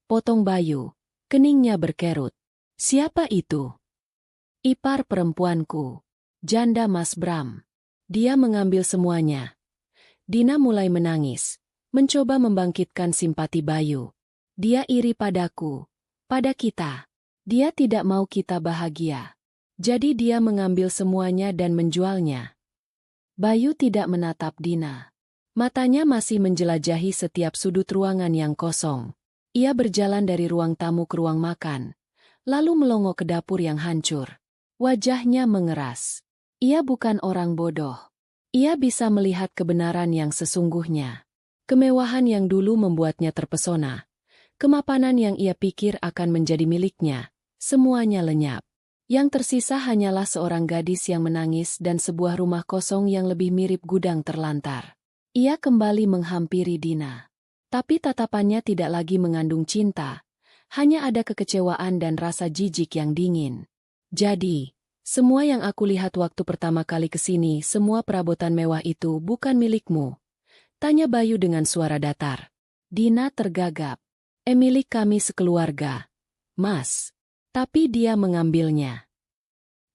Potong Bayu. Keningnya berkerut. Siapa itu? Ipar perempuanku. Janda Mas Bram. Dia mengambil semuanya. Dina mulai menangis, mencoba membangkitkan simpati Bayu. Dia iri padaku, pada kita. Dia tidak mau kita bahagia. Jadi dia mengambil semuanya dan menjualnya. Bayu tidak menatap Dina. Matanya masih menjelajahi setiap sudut ruangan yang kosong. Ia berjalan dari ruang tamu ke ruang makan, lalu melongo ke dapur yang hancur. Wajahnya mengeras. Ia bukan orang bodoh. Ia bisa melihat kebenaran yang sesungguhnya. Kemewahan yang dulu membuatnya terpesona. Kemapanan yang ia pikir akan menjadi miliknya. Semuanya lenyap. Yang tersisa hanyalah seorang gadis yang menangis dan sebuah rumah kosong yang lebih mirip gudang terlantar. Ia kembali menghampiri Dina. Tapi tatapannya tidak lagi mengandung cinta. Hanya ada kekecewaan dan rasa jijik yang dingin. Jadi, semua yang aku lihat waktu pertama kali ke sini, semua perabotan mewah itu bukan milikmu? Tanya Bayu dengan suara datar. Dina tergagap. Milik kami sekeluarga. Mas. Tapi dia mengambilnya.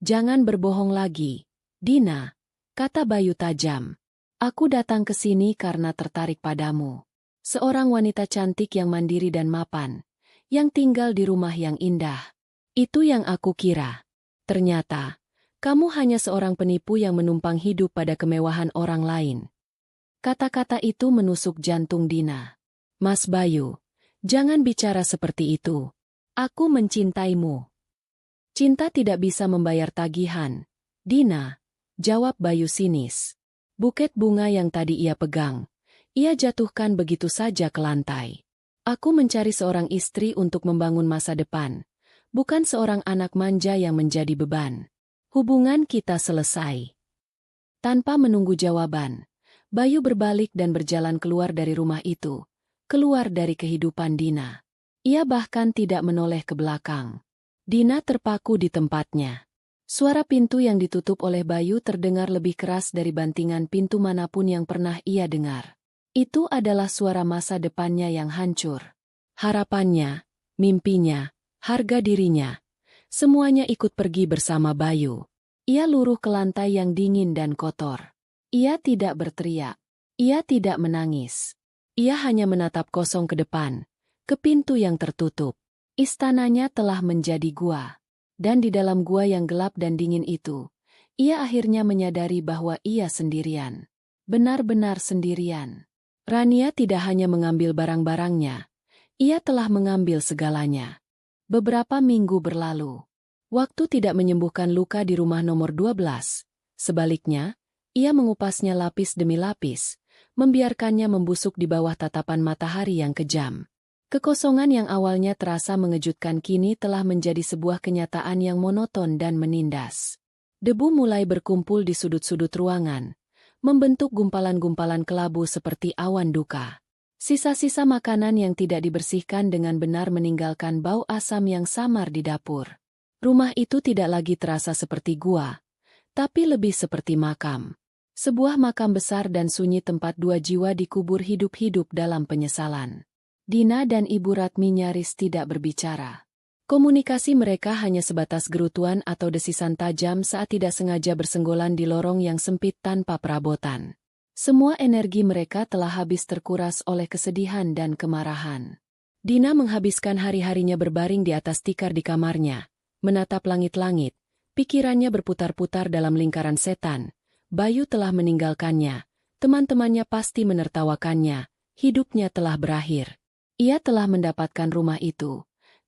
Jangan berbohong lagi, Dina, kata Bayu tajam. Aku datang ke sini karena tertarik padamu. Seorang wanita cantik yang mandiri dan mapan, yang tinggal di rumah yang indah. Itu yang aku kira. Ternyata, kamu hanya seorang penipu yang menumpang hidup pada kemewahan orang lain. Kata-kata itu menusuk jantung Dina. Mas Bayu, jangan bicara seperti itu. Aku mencintaimu. Cinta tidak bisa membayar tagihan. Dina, jawab Bayu sinis. Buket bunga yang tadi ia pegang, ia jatuhkan begitu saja ke lantai. Aku mencari seorang istri untuk membangun masa depan, bukan seorang anak manja yang menjadi beban. Hubungan kita selesai. Tanpa menunggu jawaban, Bayu berbalik dan berjalan keluar dari rumah itu, keluar dari kehidupan Dina. Ia bahkan tidak menoleh ke belakang. Dina terpaku di tempatnya. Suara pintu yang ditutup oleh Bayu terdengar lebih keras dari bantingan pintu manapun yang pernah ia dengar. Itu adalah suara masa depannya yang hancur. Harapannya, mimpinya, harga dirinya, semuanya ikut pergi bersama Bayu. Ia luruh ke lantai yang dingin dan kotor. Ia tidak berteriak. Ia tidak menangis. Ia hanya menatap kosong ke depan, ke pintu yang tertutup. Istananya telah menjadi gua. Dan di dalam gua yang gelap dan dingin itu, ia akhirnya menyadari bahwa ia sendirian. Benar-benar sendirian. Rania tidak hanya mengambil barang-barangnya, ia telah mengambil segalanya. Beberapa minggu berlalu. Waktu tidak menyembuhkan luka di rumah nomor 12. Sebaliknya, ia mengupasnya lapis demi lapis, membiarkannya membusuk di bawah tatapan matahari yang kejam. Kekosongan yang awalnya terasa mengejutkan kini telah menjadi sebuah kenyataan yang monoton dan menindas. Debu mulai berkumpul di sudut-sudut ruangan, membentuk gumpalan-gumpalan kelabu seperti awan duka. Sisa-sisa makanan yang tidak dibersihkan dengan benar meninggalkan bau asam yang samar di dapur. Rumah itu tidak lagi terasa seperti gua, tapi lebih seperti makam. Sebuah makam besar dan sunyi tempat dua jiwa dikubur hidup-hidup dalam penyesalan. Dina dan Ibu Ratmi nyaris tidak berbicara. Komunikasi mereka hanya sebatas gerutuan atau desisan tajam saat tidak sengaja bersenggolan di lorong yang sempit tanpa perabotan. Semua energi mereka telah habis terkuras oleh kesedihan dan kemarahan. Dina menghabiskan hari-harinya berbaring di atas tikar di kamarnya, menatap langit-langit, pikirannya berputar-putar dalam lingkaran setan. Bayu telah meninggalkannya, teman-temannya pasti menertawakannya, hidupnya telah berakhir. Ia telah mendapatkan rumah itu,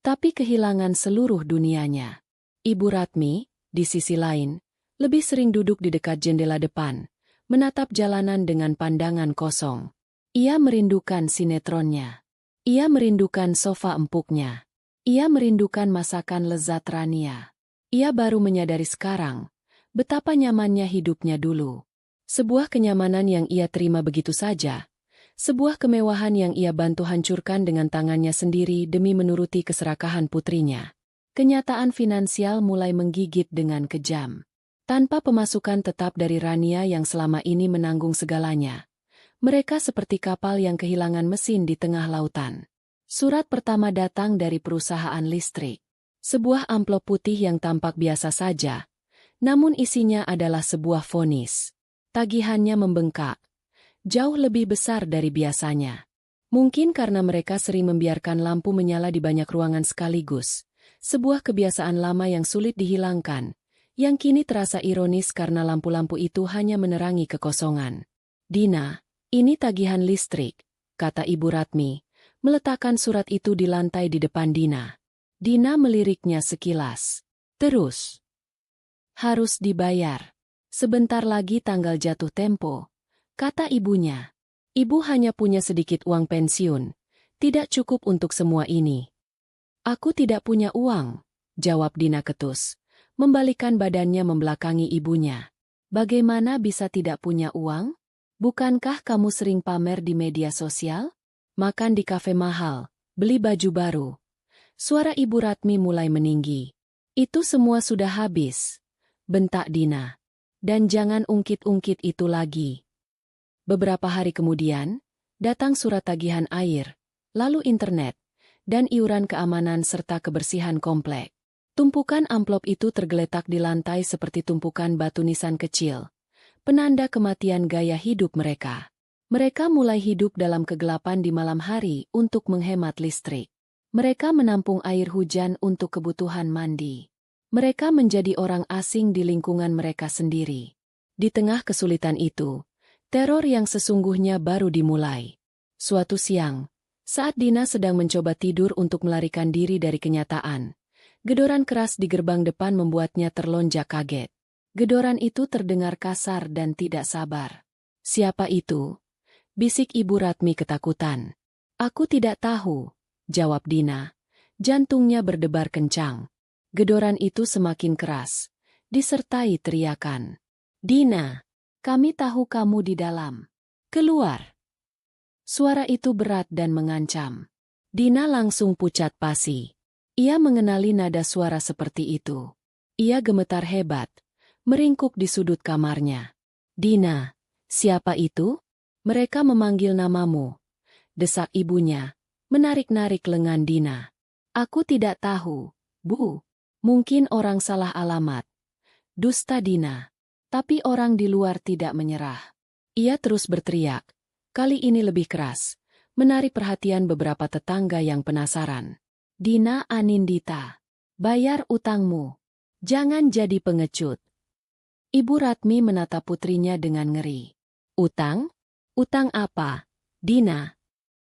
tapi kehilangan seluruh dunianya. Ibu Ratmi, di sisi lain, lebih sering duduk di dekat jendela depan, menatap jalanan dengan pandangan kosong. Ia merindukan sinetronnya. Ia merindukan sofa empuknya. Ia merindukan masakan lezat Rania. Ia baru menyadari sekarang betapa nyamannya hidupnya dulu. Sebuah kenyamanan yang ia terima begitu saja. Sebuah kemewahan yang ia bantu hancurkan dengan tangannya sendiri demi menuruti keserakahan putrinya. Kenyataan finansial mulai menggigit dengan kejam. Tanpa pemasukan tetap dari Rania yang selama ini menanggung segalanya, mereka seperti kapal yang kehilangan mesin di tengah lautan. Surat pertama datang dari perusahaan listrik. Sebuah amplop putih yang tampak biasa saja, namun isinya adalah sebuah vonis. Tagihannya membengkak, jauh lebih besar dari biasanya. Mungkin karena mereka sering membiarkan lampu menyala di banyak ruangan sekaligus, sebuah kebiasaan lama yang sulit dihilangkan, yang kini terasa ironis karena lampu-lampu itu hanya menerangi kekosongan. "Dina, ini tagihan listrik," kata Ibu Ratmi, meletakkan surat itu di lantai di depan Dina. Dina meliriknya sekilas. "Terus harus dibayar. Sebentar lagi tanggal jatuh tempo," kata ibunya. "Ibu hanya punya sedikit uang pensiun, tidak cukup untuk semua ini." "Aku tidak punya uang," jawab Dina ketus, membalikkan badannya membelakangi ibunya. "Bagaimana bisa tidak punya uang? Bukankah kamu sering pamer di media sosial? Makan di kafe mahal, beli baju baru." Suara Ibu Ratmi mulai meninggi. "Itu semua sudah habis," bentak Dina. "Dan jangan ungkit-ungkit itu lagi." Beberapa hari kemudian, datang surat tagihan air, lalu internet, dan iuran keamanan serta kebersihan komplek. Tumpukan amplop itu tergeletak di lantai seperti tumpukan batu nisan kecil, penanda kematian gaya hidup mereka. Mereka mulai hidup dalam kegelapan di malam hari untuk menghemat listrik. Mereka menampung air hujan untuk kebutuhan mandi. Mereka menjadi orang asing di lingkungan mereka sendiri. Di tengah kesulitan itu, teror yang sesungguhnya baru dimulai. Suatu siang, saat Dina sedang mencoba tidur untuk melarikan diri dari kenyataan, gedoran keras di gerbang depan membuatnya terlonjak kaget. Gedoran itu terdengar kasar dan tidak sabar. "Siapa itu?" bisik Ibu Ratmi ketakutan. "Aku tidak tahu," jawab Dina. Jantungnya berdebar kencang. Gedoran itu semakin keras, disertai teriakan. "Dina, kami tahu kamu di dalam. Keluar!" Suara itu berat dan mengancam. Dina langsung pucat pasi. Ia mengenali nada suara seperti itu. Ia gemetar hebat, meringkuk di sudut kamarnya. "Dina, siapa itu?" "Mereka memanggil namamu," desak ibunya, menarik-narik lengan Dina. "Aku tidak tahu, Bu. Mungkin orang salah alamat." Dusta Dina. Tapi orang di luar tidak menyerah. Ia terus berteriak, kali ini lebih keras, menarik perhatian beberapa tetangga yang penasaran. "Dina Anindita, bayar utangmu. Jangan jadi pengecut." Ibu Ratmi menatap putrinya dengan ngeri. "Utang? Utang apa, Dina?"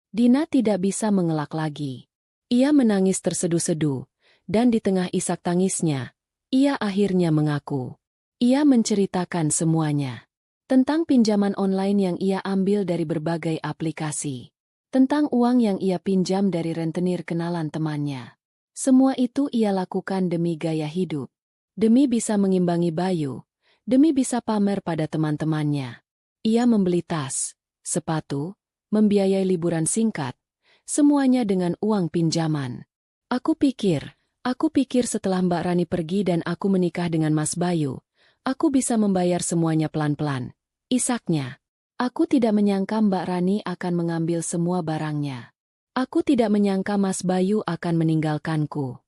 Dina tidak bisa mengelak lagi. Ia menangis terseduh-seduh, dan di tengah isak tangisnya, ia akhirnya mengaku. Ia menceritakan semuanya. Tentang pinjaman online yang ia ambil dari berbagai aplikasi. Tentang uang yang ia pinjam dari rentenir kenalan temannya. Semua itu ia lakukan demi gaya hidup. Demi bisa mengimbangi Bayu. Demi bisa pamer pada teman-temannya. Ia membeli tas, sepatu, membiayai liburan singkat. Semuanya dengan uang pinjaman. Aku pikir setelah Mbak Rani pergi dan aku menikah dengan Mas Bayu, aku bisa membayar semuanya pelan-pelan. Isaknya, "Aku tidak menyangka Mbak Rani akan mengambil semua barangnya. Aku tidak menyangka Mas Bayu akan meninggalkanku."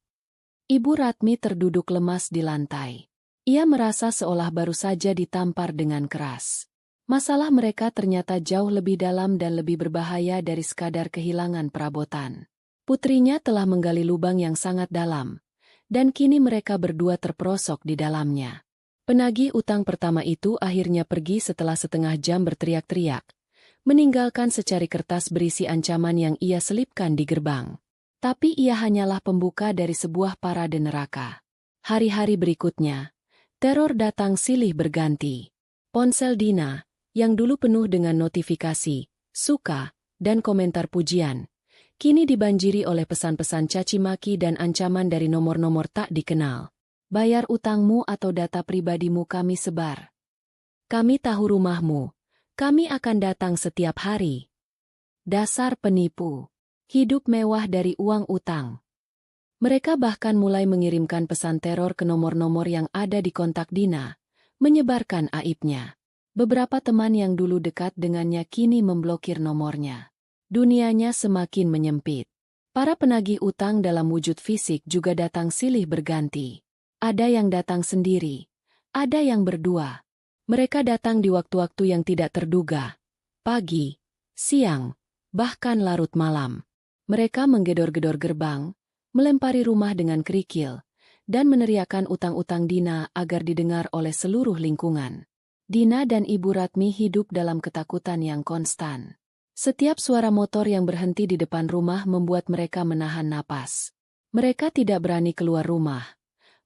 Ibu Ratmi terduduk lemas di lantai. Ia merasa seolah baru saja ditampar dengan keras. Masalah mereka ternyata jauh lebih dalam dan lebih berbahaya dari sekadar kehilangan perabotan. Putrinya telah menggali lubang yang sangat dalam, dan kini mereka berdua terperosok di dalamnya. Penagih utang pertama itu akhirnya pergi setelah setengah jam berteriak-teriak, meninggalkan secari kertas berisi ancaman yang ia selipkan di gerbang. Tapi ia hanyalah pembuka dari sebuah parade neraka. Hari-hari berikutnya, teror datang silih berganti. Ponsel Dina, yang dulu penuh dengan notifikasi, suka, dan komentar pujian, kini dibanjiri oleh pesan-pesan caci maki dan ancaman dari nomor-nomor tak dikenal. "Bayar utangmu atau data pribadimu kami sebar. Kami tahu rumahmu. Kami akan datang setiap hari. Dasar penipu. Hidup mewah dari uang utang." Mereka bahkan mulai mengirimkan pesan teror ke nomor-nomor yang ada di kontak Dina, menyebarkan aibnya. Beberapa teman yang dulu dekat dengannya kini memblokir nomornya. Dunianya semakin menyempit. Para penagih utang dalam wujud fisik juga datang silih berganti. Ada yang datang sendiri, ada yang berdua. Mereka datang di waktu-waktu yang tidak terduga. Pagi, siang, bahkan larut malam. Mereka menggedor-gedor gerbang, melempari rumah dengan kerikil, dan meneriakkan utang-utang Dina agar didengar oleh seluruh lingkungan. Dina dan Ibu Ratmi hidup dalam ketakutan yang konstan. Setiap suara motor yang berhenti di depan rumah membuat mereka menahan napas. Mereka tidak berani keluar rumah,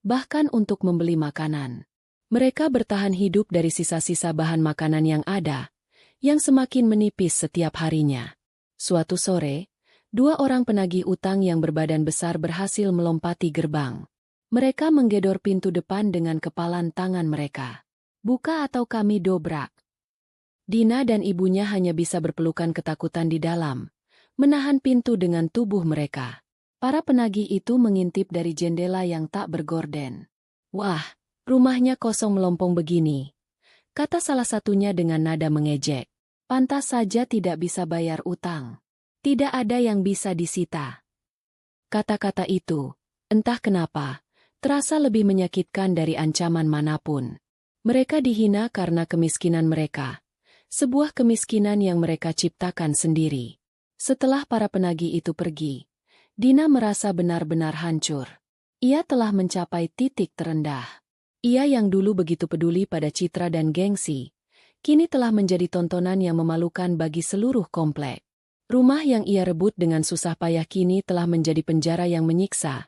bahkan untuk membeli makanan. Mereka bertahan hidup dari sisa-sisa bahan makanan yang ada, yang semakin menipis setiap harinya. Suatu sore, dua orang penagih utang yang berbadan besar berhasil melompati gerbang. Mereka menggedor pintu depan dengan kepalan tangan mereka. "Buka atau kami dobrak." Dina dan ibunya hanya bisa berpelukan ketakutan di dalam, menahan pintu dengan tubuh mereka. Para penagih itu mengintip dari jendela yang tak bergorden. "Wah, rumahnya kosong melompong begini," kata salah satunya dengan nada mengejek. "Pantas saja tidak bisa bayar utang. Tidak ada yang bisa disita." Kata-kata itu, entah kenapa, terasa lebih menyakitkan dari ancaman manapun. Mereka dihina karena kemiskinan mereka. Sebuah kemiskinan yang mereka ciptakan sendiri. Setelah para penagih itu pergi, Dina merasa benar-benar hancur. Ia telah mencapai titik terendah. Ia yang dulu begitu peduli pada citra dan gengsi, kini telah menjadi tontonan yang memalukan bagi seluruh komplek. Rumah yang ia rebut dengan susah payah kini telah menjadi penjara yang menyiksa,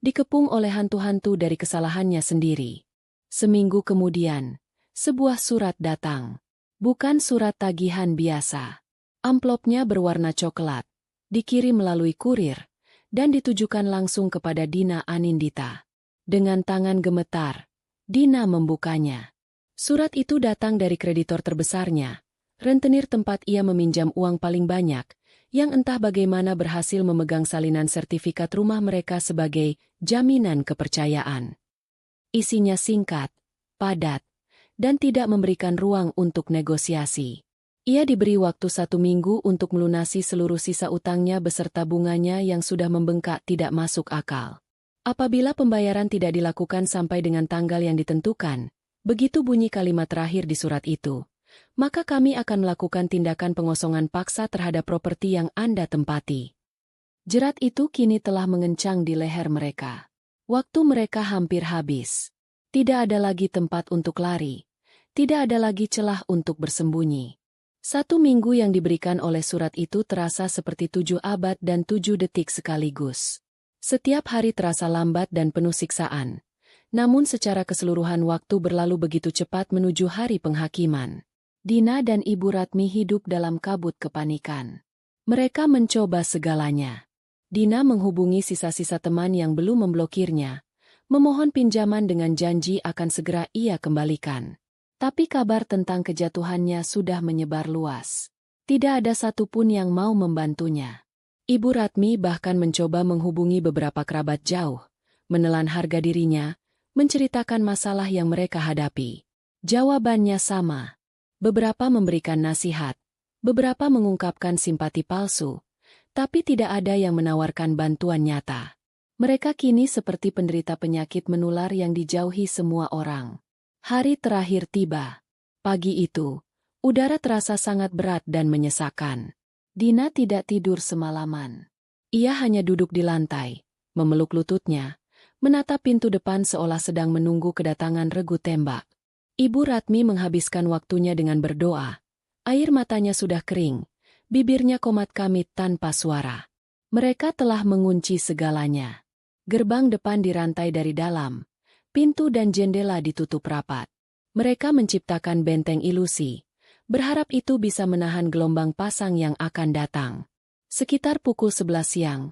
dikepung oleh hantu-hantu dari kesalahannya sendiri. Seminggu kemudian, sebuah surat datang. Bukan surat tagihan biasa. Amplopnya berwarna coklat, dikirim melalui kurir, dan ditujukan langsung kepada Dina Anindita. Dengan tangan gemetar, Dina membukanya. Surat itu datang dari kreditor terbesarnya, rentenir tempat ia meminjam uang paling banyak, yang entah bagaimana berhasil memegang salinan sertifikat rumah mereka sebagai jaminan kepercayaan. Isinya singkat, padat, dan tidak memberikan ruang untuk negosiasi. Ia diberi waktu 1 minggu untuk melunasi seluruh sisa utangnya beserta bunganya yang sudah membengkak tidak masuk akal. Apabila pembayaran tidak dilakukan sampai dengan tanggal yang ditentukan, begitu bunyi kalimat terakhir di surat itu, maka kami akan melakukan tindakan pengosongan paksa terhadap properti yang Anda tempati. Jerat itu kini telah mengencang di leher mereka. Waktu mereka hampir habis. Tidak ada lagi tempat untuk lari. Tidak ada lagi celah untuk bersembunyi. 1 minggu yang diberikan oleh surat itu terasa seperti 7 abad dan 7 detik sekaligus. Setiap hari terasa lambat dan penuh siksaan. Namun secara keseluruhan waktu berlalu begitu cepat menuju hari penghakiman. Dina dan Ibu Ratmi hidup dalam kabut kepanikan. Mereka mencoba segalanya. Dina menghubungi sisa-sisa teman yang belum memblokirnya, memohon pinjaman dengan janji akan segera ia kembalikan. Tapi kabar tentang kejatuhannya sudah menyebar luas. Tidak ada satupun yang mau membantunya. Ibu Ratmi bahkan mencoba menghubungi beberapa kerabat jauh, menelan harga dirinya, menceritakan masalah yang mereka hadapi. Jawabannya sama. Beberapa memberikan nasihat, beberapa mengungkapkan simpati palsu, tapi tidak ada yang menawarkan bantuan nyata. Mereka kini seperti penderita penyakit menular yang dijauhi semua orang. Hari terakhir tiba. Pagi itu, udara terasa sangat berat dan menyesakan. Dina tidak tidur semalaman. Ia hanya duduk di lantai, memeluk lututnya, menatap pintu depan seolah sedang menunggu kedatangan regu tembak. Ibu Ratmi menghabiskan waktunya dengan berdoa. Air matanya sudah kering, bibirnya komat kamit tanpa suara. Mereka telah mengunci segalanya. Gerbang depan dirantai dari dalam, pintu dan jendela ditutup rapat. Mereka menciptakan benteng ilusi, berharap itu bisa menahan gelombang pasang yang akan datang. Sekitar pukul 11 siang,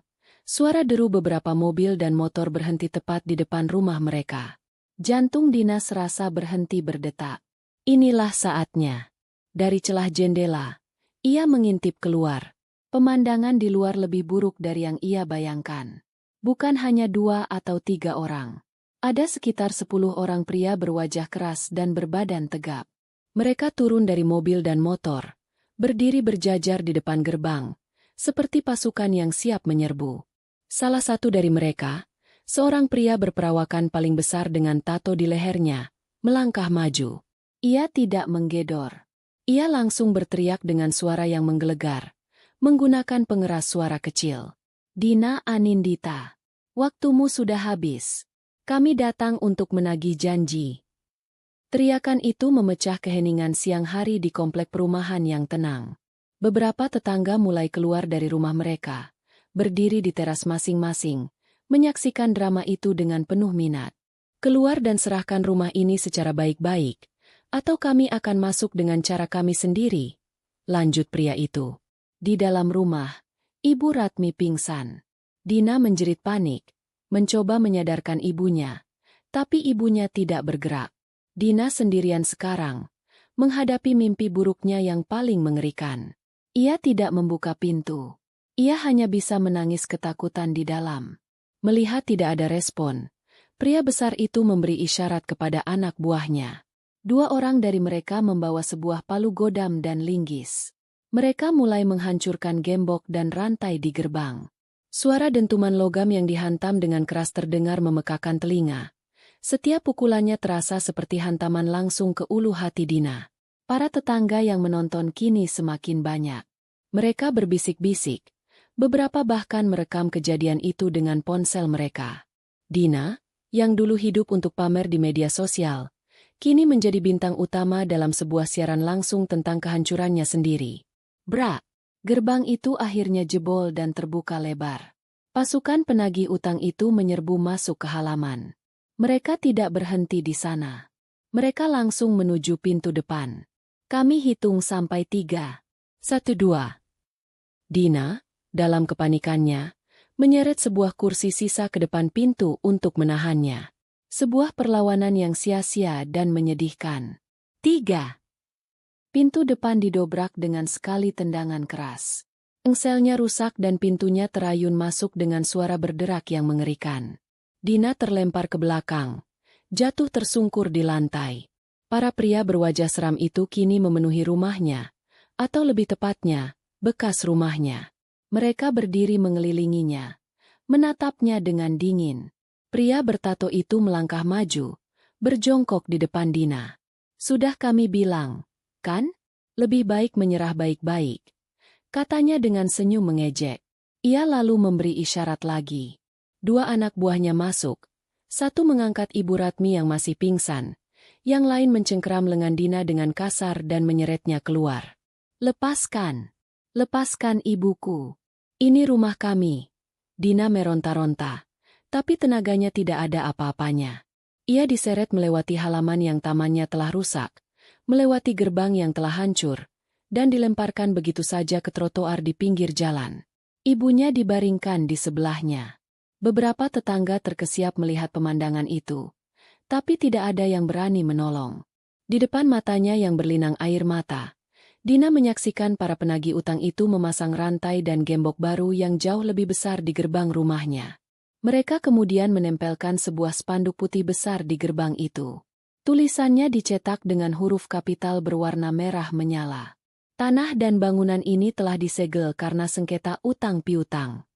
suara deru beberapa mobil dan motor berhenti tepat di depan rumah mereka. Jantung Dina serasa berhenti berdetak. Inilah saatnya. Dari celah jendela, ia mengintip keluar. Pemandangan di luar lebih buruk dari yang ia bayangkan. Bukan hanya 2 atau 3 orang. Ada sekitar 10 orang pria berwajah keras dan berbadan tegap. Mereka turun dari mobil dan motor, berdiri berjajar di depan gerbang, seperti pasukan yang siap menyerbu. Salah satu dari mereka, seorang pria berperawakan paling besar dengan tato di lehernya, melangkah maju. Ia tidak menggedor. Ia langsung berteriak dengan suara yang menggelegar, menggunakan pengeras suara kecil. Dina Anindita, waktumu sudah habis. Kami datang untuk menagih janji. Teriakan itu memecah keheningan siang hari di komplek perumahan yang tenang. Beberapa tetangga mulai keluar dari rumah mereka, berdiri di teras masing-masing, menyaksikan drama itu dengan penuh minat. Keluar dan serahkan rumah ini secara baik-baik, atau kami akan masuk dengan cara kami sendiri, lanjut pria itu. Di dalam rumah, Ibu Ratmi pingsan. Dina menjerit panik, mencoba menyadarkan ibunya, tapi ibunya tidak bergerak. Dina sendirian sekarang, menghadapi mimpi buruknya yang paling mengerikan. Ia tidak membuka pintu. Ia hanya bisa menangis ketakutan di dalam. Melihat tidak ada respon, pria besar itu memberi isyarat kepada anak buahnya. 2 orang dari mereka membawa sebuah palu godam dan linggis. Mereka mulai menghancurkan gembok dan rantai di gerbang. Suara dentuman logam yang dihantam dengan keras terdengar memekakan telinga. Setiap pukulannya terasa seperti hantaman langsung ke ulu hati Dina. Para tetangga yang menonton kini semakin banyak. Mereka berbisik-bisik. Beberapa bahkan merekam kejadian itu dengan ponsel mereka. Dina, yang dulu hidup untuk pamer di media sosial, kini menjadi bintang utama dalam sebuah siaran langsung tentang kehancurannya sendiri. Brak! Gerbang itu akhirnya jebol dan terbuka lebar. Pasukan penagih utang itu menyerbu masuk ke halaman. Mereka tidak berhenti di sana. Mereka langsung menuju pintu depan. Kami hitung sampai 3. 1, 2. Dina, dalam kepanikannya, menyeret sebuah kursi sisa ke depan pintu untuk menahannya. Sebuah perlawanan yang sia-sia dan menyedihkan. 3. Pintu depan didobrak dengan sekali tendangan keras. Engselnya rusak dan pintunya terayun masuk dengan suara berderak yang mengerikan. Dina terlempar ke belakang, jatuh tersungkur di lantai. Para pria berwajah seram itu kini memenuhi rumahnya, atau lebih tepatnya, bekas rumahnya. Mereka berdiri mengelilinginya, menatapnya dengan dingin. Pria bertato itu melangkah maju, berjongkok di depan Dina. Sudah kami bilang, kan? Lebih baik menyerah baik-baik, katanya dengan senyum mengejek. Ia lalu memberi isyarat lagi. 2 anak buahnya masuk. Satu mengangkat Ibu Ratmi yang masih pingsan, yang lain mencengkeram lengan Dina dengan kasar dan menyeretnya keluar. Lepaskan! Lepaskan ibuku! Ini rumah kami. Dina meronta-ronta, tapi tenaganya tidak ada apa-apanya. Ia diseret melewati halaman yang tamannya telah rusak, melewati gerbang yang telah hancur, dan dilemparkan begitu saja ke trotoar di pinggir jalan. Ibunya dibaringkan di sebelahnya. Beberapa tetangga terkesiap melihat pemandangan itu, tapi tidak ada yang berani menolong. Di depan matanya yang berlinang air mata, Dina menyaksikan para penagih utang itu memasang rantai dan gembok baru yang jauh lebih besar di gerbang rumahnya. Mereka kemudian menempelkan sebuah spanduk putih besar di gerbang itu. Tulisannya dicetak dengan huruf kapital berwarna merah menyala. Tanah dan bangunan ini telah disegel karena sengketa utang piutang.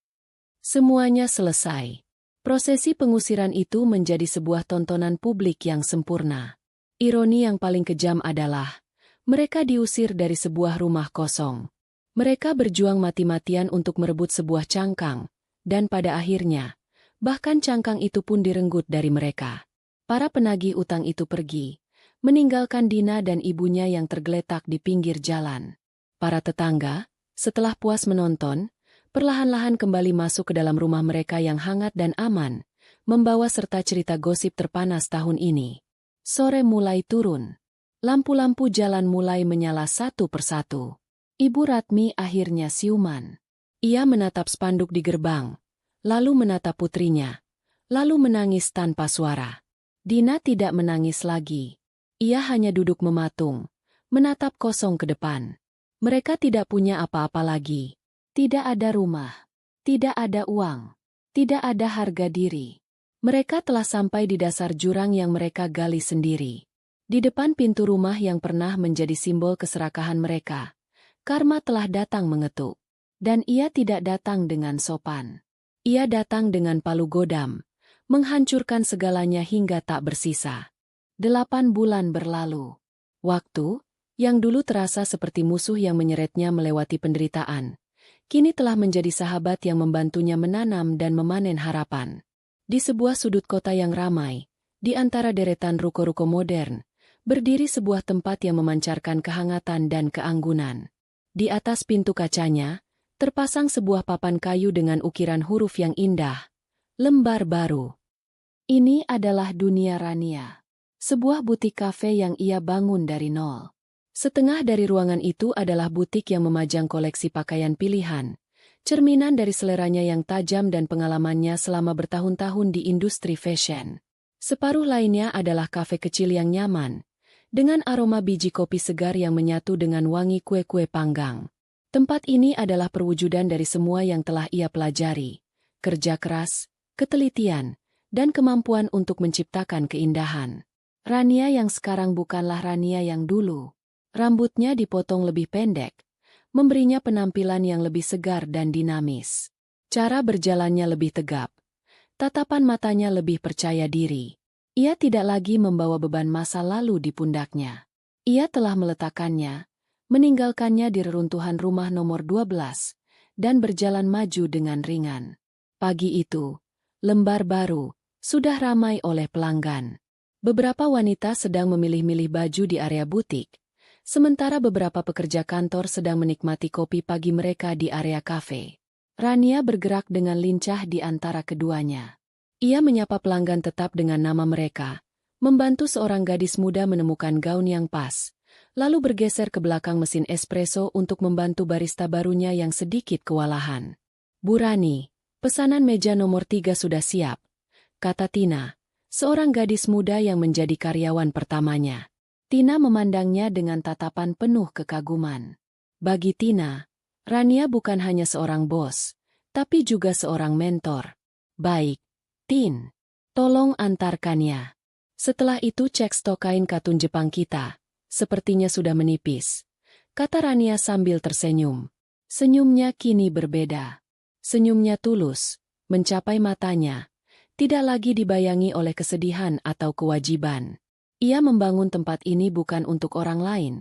Semuanya selesai. Prosesi pengusiran itu menjadi sebuah tontonan publik yang sempurna. Ironi yang paling kejam adalah, mereka diusir dari sebuah rumah kosong. Mereka berjuang mati-matian untuk merebut sebuah cangkang, dan pada akhirnya, bahkan cangkang itu pun direnggut dari mereka. Para penagih utang itu pergi, meninggalkan Dina dan ibunya yang tergeletak di pinggir jalan. Para tetangga, setelah puas menonton, perlahan-lahan kembali masuk ke dalam rumah mereka yang hangat dan aman, membawa serta cerita gosip terpanas tahun ini. Sore mulai turun. Lampu-lampu jalan mulai menyala satu persatu. Ibu Ratmi akhirnya siuman. Ia menatap spanduk di gerbang, lalu menatap putrinya, lalu menangis tanpa suara. Dina tidak menangis lagi. Ia hanya duduk mematung, menatap kosong ke depan. Mereka tidak punya apa-apa lagi. Tidak ada rumah, tidak ada uang, tidak ada harga diri. Mereka telah sampai di dasar jurang yang mereka gali sendiri. Di depan pintu rumah yang pernah menjadi simbol keserakahan mereka, karma telah datang mengetuk. Dan ia tidak datang dengan sopan. Ia datang dengan palu godam, menghancurkan segalanya hingga tak bersisa. 8 bulan berlalu. Waktu, yang dulu terasa seperti musuh yang menyeretnya melewati penderitaan, kini telah menjadi sahabat yang membantunya menanam dan memanen harapan. Di sebuah sudut kota yang ramai, di antara deretan ruko-ruko modern, berdiri sebuah tempat yang memancarkan kehangatan dan keanggunan. Di atas pintu kacanya, terpasang sebuah papan kayu dengan ukiran huruf yang indah. Lembar baru. Ini adalah dunia Rania. Sebuah butik kafe yang ia bangun dari nol. Setengah dari ruangan itu adalah butik yang memajang koleksi pakaian pilihan, cerminan dari seleranya yang tajam dan pengalamannya selama bertahun-tahun di industri fashion. Separuh lainnya adalah kafe kecil yang nyaman, dengan aroma biji kopi segar yang menyatu dengan wangi kue-kue panggang. Tempat ini adalah perwujudan dari semua yang telah ia pelajari, kerja keras, ketelitian, dan kemampuan untuk menciptakan keindahan. Rania yang sekarang bukanlah Rania yang dulu. Rambutnya dipotong lebih pendek, memberinya penampilan yang lebih segar dan dinamis. Cara berjalannya lebih tegap. Tatapan matanya lebih percaya diri. Ia tidak lagi membawa beban masa lalu di pundaknya. Ia telah meletakkannya, meninggalkannya di reruntuhan rumah nomor 12, dan berjalan maju dengan ringan. Pagi itu, lembar baru, sudah ramai oleh pelanggan. Beberapa wanita sedang memilih-milih baju di area butik, sementara beberapa pekerja kantor sedang menikmati kopi pagi mereka di area kafe. Rania bergerak dengan lincah di antara keduanya. Ia menyapa pelanggan tetap dengan nama mereka, membantu seorang gadis muda menemukan gaun yang pas, lalu bergeser ke belakang mesin espresso untuk membantu barista barunya yang sedikit kewalahan. "Bu Rani, pesanan meja nomor 3 sudah siap," kata Tina, seorang gadis muda yang menjadi karyawan pertamanya. Tina memandangnya dengan tatapan penuh kekaguman. Bagi Tina, Rania bukan hanya seorang bos, tapi juga seorang mentor. "Baik, Tin. Tolong antarkannya. Setelah itu cek stok kain katun Jepang kita. Sepertinya sudah menipis," kata Rania sambil tersenyum. Senyumnya kini berbeda. Senyumnya tulus, mencapai matanya, tidak lagi dibayangi oleh kesedihan atau kewajiban. Ia membangun tempat ini bukan untuk orang lain,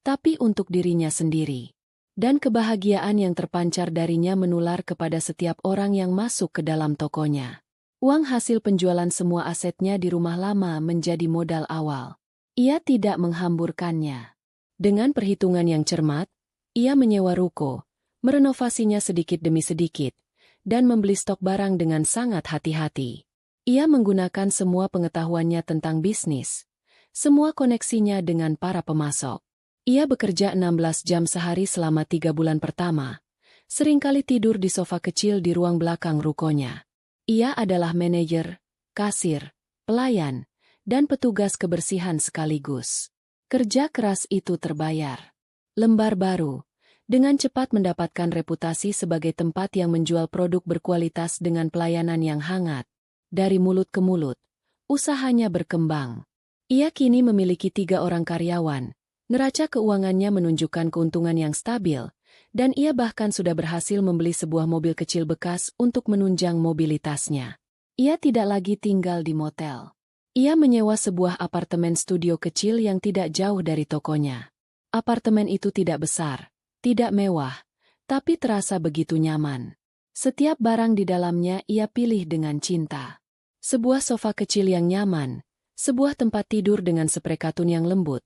tapi untuk dirinya sendiri. Dan kebahagiaan yang terpancar darinya menular kepada setiap orang yang masuk ke dalam tokonya. Uang hasil penjualan semua asetnya di rumah lama menjadi modal awal. Ia tidak menghamburkannya. Dengan perhitungan yang cermat, ia menyewa ruko, merenovasinya sedikit demi sedikit, dan membeli stok barang dengan sangat hati-hati. Ia menggunakan semua pengetahuannya tentang bisnis, semua koneksinya dengan para pemasok. Ia bekerja 16 jam sehari selama 3 bulan pertama, seringkali tidur di sofa kecil di ruang belakang rukonya. Ia adalah manajer, kasir, pelayan, dan petugas kebersihan sekaligus. Kerja keras itu terbayar. Lembar baru, dengan cepat mendapatkan reputasi sebagai tempat yang menjual produk berkualitas dengan pelayanan yang hangat. Dari mulut ke mulut, usahanya berkembang. Ia kini memiliki 3 orang karyawan, neraca keuangannya menunjukkan keuntungan yang stabil, dan ia bahkan sudah berhasil membeli sebuah mobil kecil bekas untuk menunjang mobilitasnya. Ia tidak lagi tinggal di motel. Ia menyewa sebuah apartemen studio kecil yang tidak jauh dari tokonya. Apartemen itu tidak besar, tidak mewah, tapi terasa begitu nyaman. Setiap barang di dalamnya ia pilih dengan cinta. Sebuah sofa kecil yang nyaman, sebuah tempat tidur dengan sprei katun yang lembut,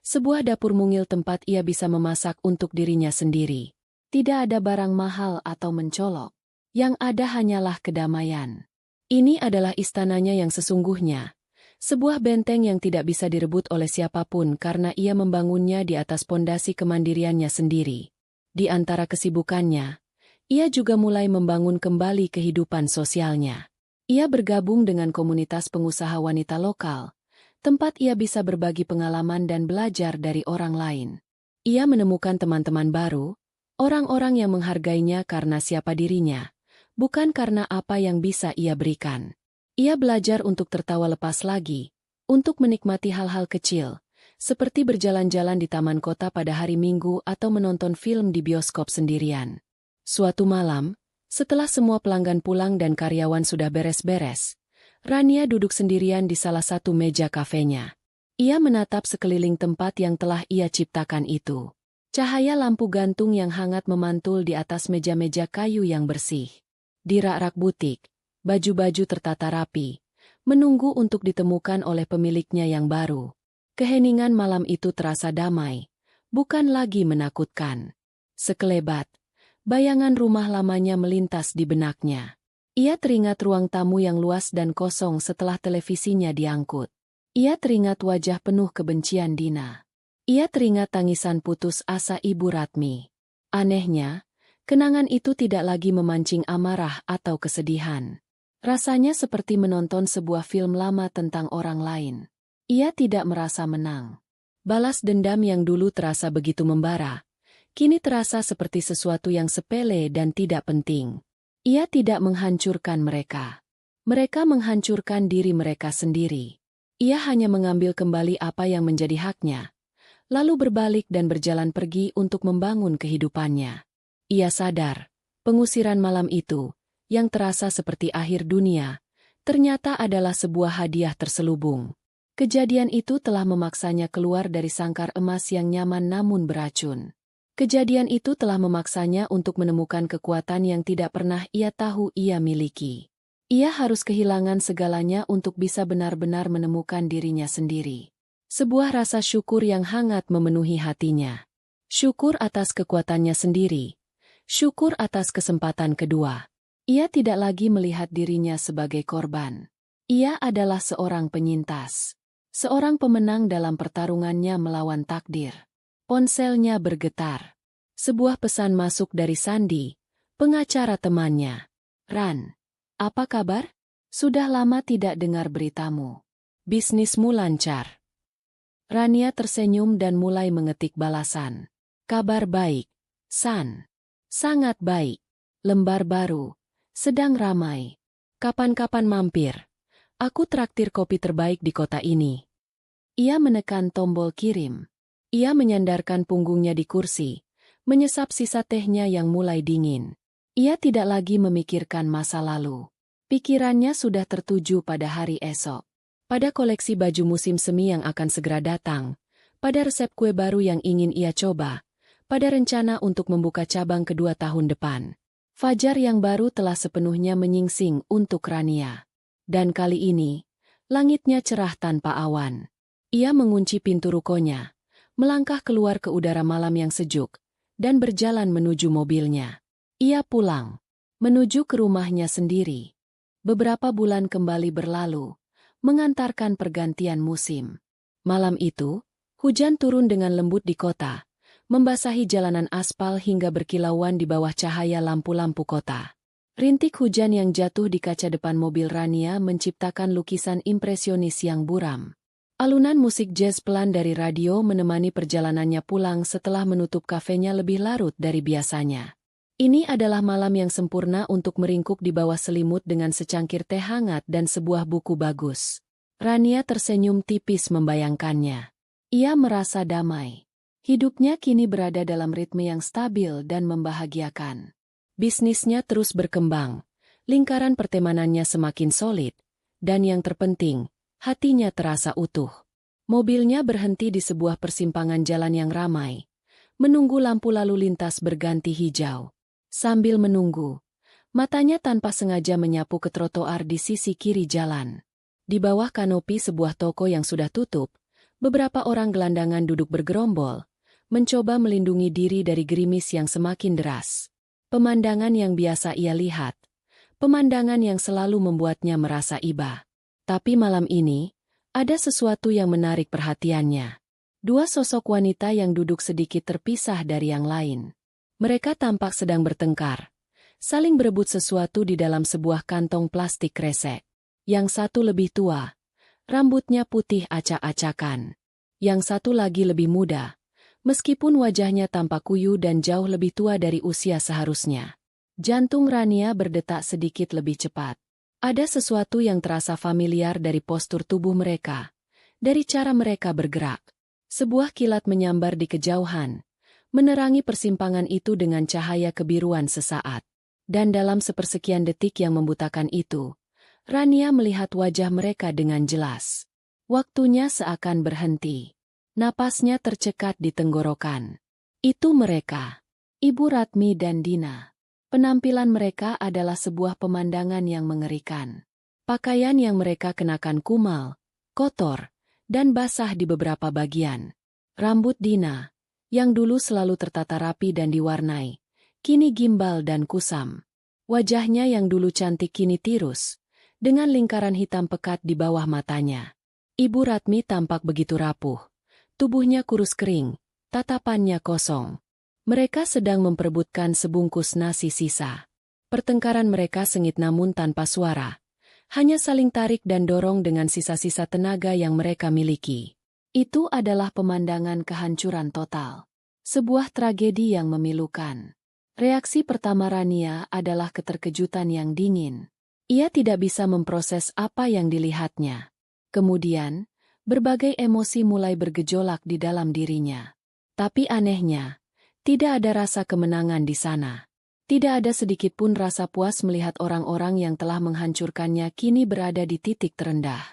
sebuah dapur mungil tempat ia bisa memasak untuk dirinya sendiri. Tidak ada barang mahal atau mencolok. Yang ada hanyalah kedamaian. Ini adalah istananya yang sesungguhnya. Sebuah benteng yang tidak bisa direbut oleh siapapun karena ia membangunnya di atas pondasi kemandiriannya sendiri. Di antara kesibukannya, ia juga mulai membangun kembali kehidupan sosialnya. Ia bergabung dengan komunitas pengusaha wanita lokal, tempat ia bisa berbagi pengalaman dan belajar dari orang lain. Ia menemukan teman-teman baru, orang-orang yang menghargainya karena siapa dirinya, bukan karena apa yang bisa ia berikan. Ia belajar untuk tertawa lepas lagi, untuk menikmati hal-hal kecil, seperti berjalan-jalan di taman kota pada hari Minggu atau menonton film di bioskop sendirian. Suatu malam, setelah semua pelanggan pulang dan karyawan sudah beres-beres, Rania duduk sendirian di salah satu meja kafenya. Ia menatap sekeliling tempat yang telah ia ciptakan itu. Cahaya lampu gantung yang hangat memantul di atas meja-meja kayu yang bersih. Di rak-rak butik, baju-baju tertata rapi, menunggu untuk ditemukan oleh pemiliknya yang baru. Keheningan malam itu terasa damai, bukan lagi menakutkan. Sekelebat, bayangan rumah lamanya melintas di benaknya. Ia teringat ruang tamu yang luas dan kosong setelah televisinya diangkut. Ia teringat wajah penuh kebencian Dina. Ia teringat tangisan putus asa Ibu Ratmi. Anehnya, kenangan itu tidak lagi memancing amarah atau kesedihan. Rasanya seperti menonton sebuah film lama tentang orang lain. Ia tidak merasa menang. Balas dendam yang dulu terasa begitu membara, kini terasa seperti sesuatu yang sepele dan tidak penting. Ia tidak menghancurkan mereka. Mereka menghancurkan diri mereka sendiri. Ia hanya mengambil kembali apa yang menjadi haknya, lalu berbalik dan berjalan pergi untuk membangun kehidupannya. Ia sadar, pengusiran malam itu, yang terasa seperti akhir dunia, ternyata adalah sebuah hadiah terselubung. Kejadian itu telah memaksanya keluar dari sangkar emas yang nyaman namun beracun. Kejadian itu telah memaksanya untuk menemukan kekuatan yang tidak pernah ia tahu ia miliki. Ia harus kehilangan segalanya untuk bisa benar-benar menemukan dirinya sendiri. Sebuah rasa syukur yang hangat memenuhi hatinya. Syukur atas kekuatannya sendiri. Syukur atas kesempatan kedua. Ia tidak lagi melihat dirinya sebagai korban. Ia adalah seorang penyintas. Seorang pemenang dalam pertarungannya melawan takdir. Ponselnya bergetar. Sebuah pesan masuk dari Sandi, pengacara temannya. "Ran, apa kabar? Sudah lama tidak dengar beritamu. Bisnismu lancar?" Rania tersenyum dan mulai mengetik balasan. "Kabar baik, San. Sangat baik. Lembar baru. Sedang ramai. Kapan-kapan mampir. Aku traktir kopi terbaik di kota ini." Ia menekan tombol kirim. Ia menyandarkan punggungnya di kursi, menyesap sisa tehnya yang mulai dingin. Ia tidak lagi memikirkan masa lalu. Pikirannya sudah tertuju pada hari esok. Pada koleksi baju musim semi yang akan segera datang, pada resep kue baru yang ingin ia coba, pada rencana untuk membuka cabang kedua tahun depan. Fajar yang baru telah sepenuhnya menyingsing untuk Rania. Dan kali ini, langitnya cerah tanpa awan. Ia mengunci pintu rukonya, melangkah keluar ke udara malam yang sejuk, dan berjalan menuju mobilnya. Ia pulang, menuju ke rumahnya sendiri. Beberapa bulan kembali berlalu, mengantarkan pergantian musim. Malam itu, hujan turun dengan lembut di kota, membasahi jalanan aspal hingga berkilauan di bawah cahaya lampu-lampu kota. Rintik hujan yang jatuh di kaca depan mobil Rania menciptakan lukisan impresionis yang buram. Alunan musik jazz pelan dari radio menemani perjalanannya pulang setelah menutup kafenya lebih larut dari biasanya. Ini adalah malam yang sempurna untuk meringkuk di bawah selimut dengan secangkir teh hangat dan sebuah buku bagus. Rania tersenyum tipis membayangkannya. Ia merasa damai. Hidupnya kini berada dalam ritme yang stabil dan membahagiakan. Bisnisnya terus berkembang, lingkaran pertemanannya semakin solid, dan yang terpenting, hatinya terasa utuh. Mobilnya berhenti di sebuah persimpangan jalan yang ramai, menunggu lampu lalu lintas berganti hijau. Sambil menunggu, matanya tanpa sengaja menyapu ke trotoar di sisi kiri jalan. Di bawah kanopi sebuah toko yang sudah tutup, beberapa orang gelandangan duduk bergerombol, mencoba melindungi diri dari gerimis yang semakin deras. Pemandangan yang biasa ia lihat, pemandangan yang selalu membuatnya merasa iba. Tapi malam ini, ada sesuatu yang menarik perhatiannya. Dua sosok wanita yang duduk sedikit terpisah dari yang lain. Mereka tampak sedang bertengkar, saling berebut sesuatu di dalam sebuah kantong plastik kresek. Yang satu lebih tua, rambutnya putih acak-acakan. Yang satu lagi lebih muda, meskipun wajahnya tampak kuyu dan jauh lebih tua dari usia seharusnya. Jantung Rania berdetak sedikit lebih cepat. Ada sesuatu yang terasa familiar dari postur tubuh mereka, dari cara mereka bergerak. Sebuah kilat menyambar di kejauhan, menerangi persimpangan itu dengan cahaya kebiruan sesaat. Dan dalam sepersekian detik yang membutakan itu, Rania melihat wajah mereka dengan jelas. Waktunya seakan berhenti. Napasnya tercekat di tenggorokan. Itu mereka, Ibu Ratmi dan Dina. Penampilan mereka adalah sebuah pemandangan yang mengerikan. Pakaian yang mereka kenakan kumal, kotor, dan basah di beberapa bagian. Rambut Dina, yang dulu selalu tertata rapi dan diwarnai, kini gimbal dan kusam. Wajahnya yang dulu cantik kini tirus, dengan lingkaran hitam pekat di bawah matanya. Ibu Ratmi tampak begitu rapuh. Tubuhnya kurus kering, tatapannya kosong. Mereka sedang memperebutkan sebungkus nasi sisa. Pertengkaran mereka sengit namun tanpa suara. Hanya saling tarik dan dorong dengan sisa-sisa tenaga yang mereka miliki. Itu adalah pemandangan kehancuran total. Sebuah tragedi yang memilukan. Reaksi pertama Rania adalah keterkejutan yang dingin. Ia tidak bisa memproses apa yang dilihatnya. Kemudian, berbagai emosi mulai bergejolak di dalam dirinya. Tapi anehnya, tidak ada rasa kemenangan di sana. Tidak ada sedikit pun rasa puas melihat orang-orang yang telah menghancurkannya kini berada di titik terendah.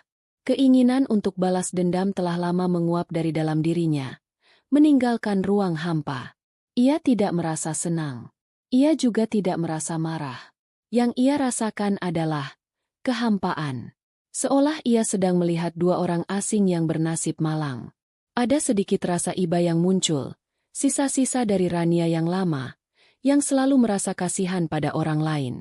Keinginan untuk balas dendam telah lama menguap dari dalam dirinya, meninggalkan ruang hampa. Ia tidak merasa senang. Ia juga tidak merasa marah. Yang ia rasakan adalah kehampaan. Seolah ia sedang melihat dua orang asing yang bernasib malang. Ada sedikit rasa iba yang muncul, sisa-sisa dari Rania yang lama, yang selalu merasa kasihan pada orang lain.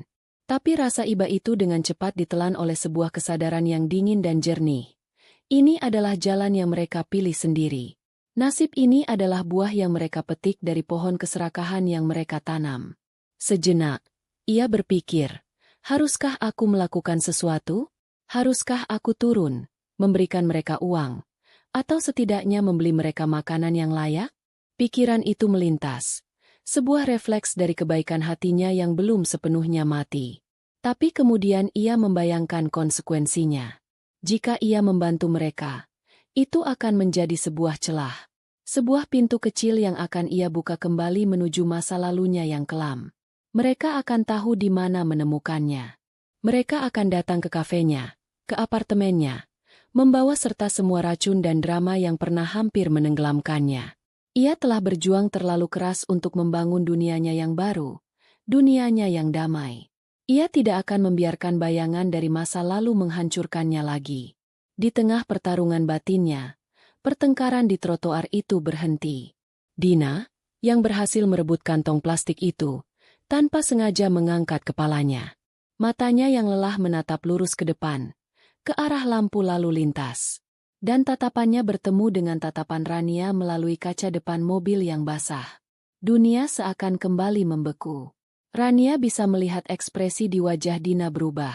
Tapi rasa iba itu dengan cepat ditelan oleh sebuah kesadaran yang dingin dan jernih. Ini adalah jalan yang mereka pilih sendiri. Nasib ini adalah buah yang mereka petik dari pohon keserakahan yang mereka tanam. Sejenak, ia berpikir, haruskah aku melakukan sesuatu? Haruskah aku turun, memberikan mereka uang, atau setidaknya membeli mereka makanan yang layak? Pikiran itu melintas, sebuah refleks dari kebaikan hatinya yang belum sepenuhnya mati. Tapi kemudian ia membayangkan konsekuensinya. Jika ia membantu mereka, itu akan menjadi sebuah celah. Sebuah pintu kecil yang akan ia buka kembali menuju masa lalunya yang kelam. Mereka akan tahu di mana menemukannya. Mereka akan datang ke kafenya, ke apartemennya, membawa serta semua racun dan drama yang pernah hampir menenggelamkannya. Ia telah berjuang terlalu keras untuk membangun dunianya yang baru, dunianya yang damai. Ia tidak akan membiarkan bayangan dari masa lalu menghancurkannya lagi. Di tengah pertarungan batinnya, pertengkaran di trotoar itu berhenti. Dina, yang berhasil merebut kantong plastik itu, tanpa sengaja mengangkat kepalanya. Matanya yang lelah menatap lurus ke depan, ke arah lampu lalu lintas. Dan tatapannya bertemu dengan tatapan Rania melalui kaca depan mobil yang basah. Dunia seakan kembali membeku. Rania bisa melihat ekspresi di wajah Dina berubah.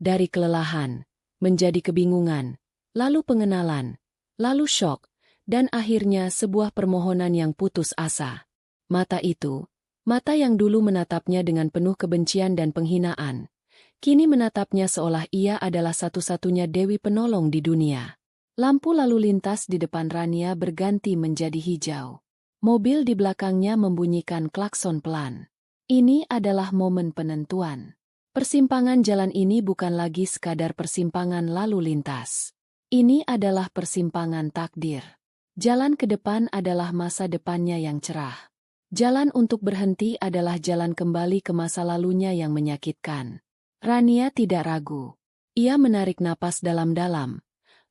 Dari kelelahan, menjadi kebingungan, lalu pengenalan, lalu syok, dan akhirnya sebuah permohonan yang putus asa. Mata itu, mata yang dulu menatapnya dengan penuh kebencian dan penghinaan, kini menatapnya seolah ia adalah satu-satunya dewi penolong di dunia. Lampu lalu lintas di depan Rania berganti menjadi hijau. Mobil di belakangnya membunyikan klakson pelan. Ini adalah momen penentuan. Persimpangan jalan ini bukan lagi sekadar persimpangan lalu lintas. Ini adalah persimpangan takdir. Jalan ke depan adalah masa depannya yang cerah. Jalan untuk berhenti adalah jalan kembali ke masa lalunya yang menyakitkan. Rania tidak ragu. Ia menarik napas dalam-dalam,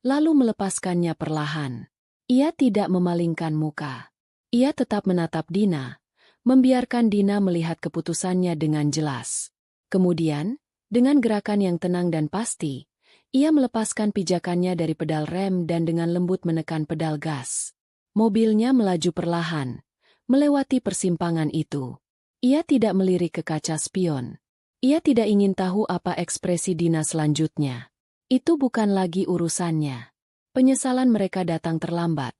lalu melepaskannya perlahan. Ia tidak memalingkan muka. Ia tetap menatap Dina, membiarkan Dina melihat keputusannya dengan jelas. Kemudian, dengan gerakan yang tenang dan pasti, ia melepaskan pijakannya dari pedal rem dan dengan lembut menekan pedal gas. Mobilnya melaju perlahan, melewati persimpangan itu. Ia tidak melirik ke kaca spion. Ia tidak ingin tahu apa ekspresi Dina selanjutnya. Itu bukan lagi urusannya. Penyesalan mereka datang terlambat,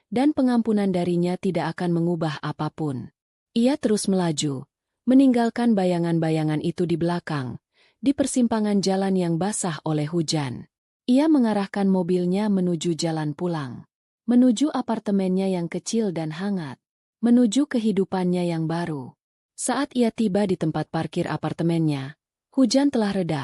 dan pengampunan darinya tidak akan mengubah apapun. Ia terus melaju, meninggalkan bayangan-bayangan itu di belakang, di persimpangan jalan yang basah oleh hujan. Ia mengarahkan mobilnya menuju jalan pulang, menuju apartemennya yang kecil dan hangat, menuju kehidupannya yang baru. Saat ia tiba di tempat parkir apartemennya, hujan telah reda,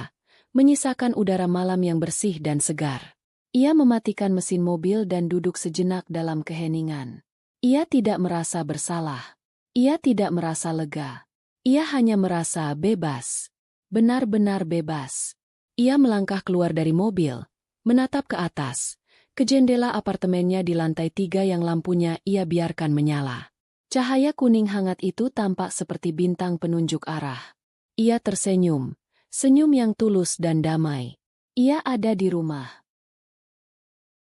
menyisakan udara malam yang bersih dan segar. Ia mematikan mesin mobil dan duduk sejenak dalam keheningan. Ia tidak merasa bersalah. Ia tidak merasa lega. Ia hanya merasa bebas. Benar-benar bebas. Ia melangkah keluar dari mobil, menatap ke atas, ke jendela apartemennya di lantai 3 yang lampunya ia biarkan menyala. Cahaya kuning hangat itu tampak seperti bintang penunjuk arah. Ia tersenyum, senyum yang tulus dan damai. Ia ada di rumah.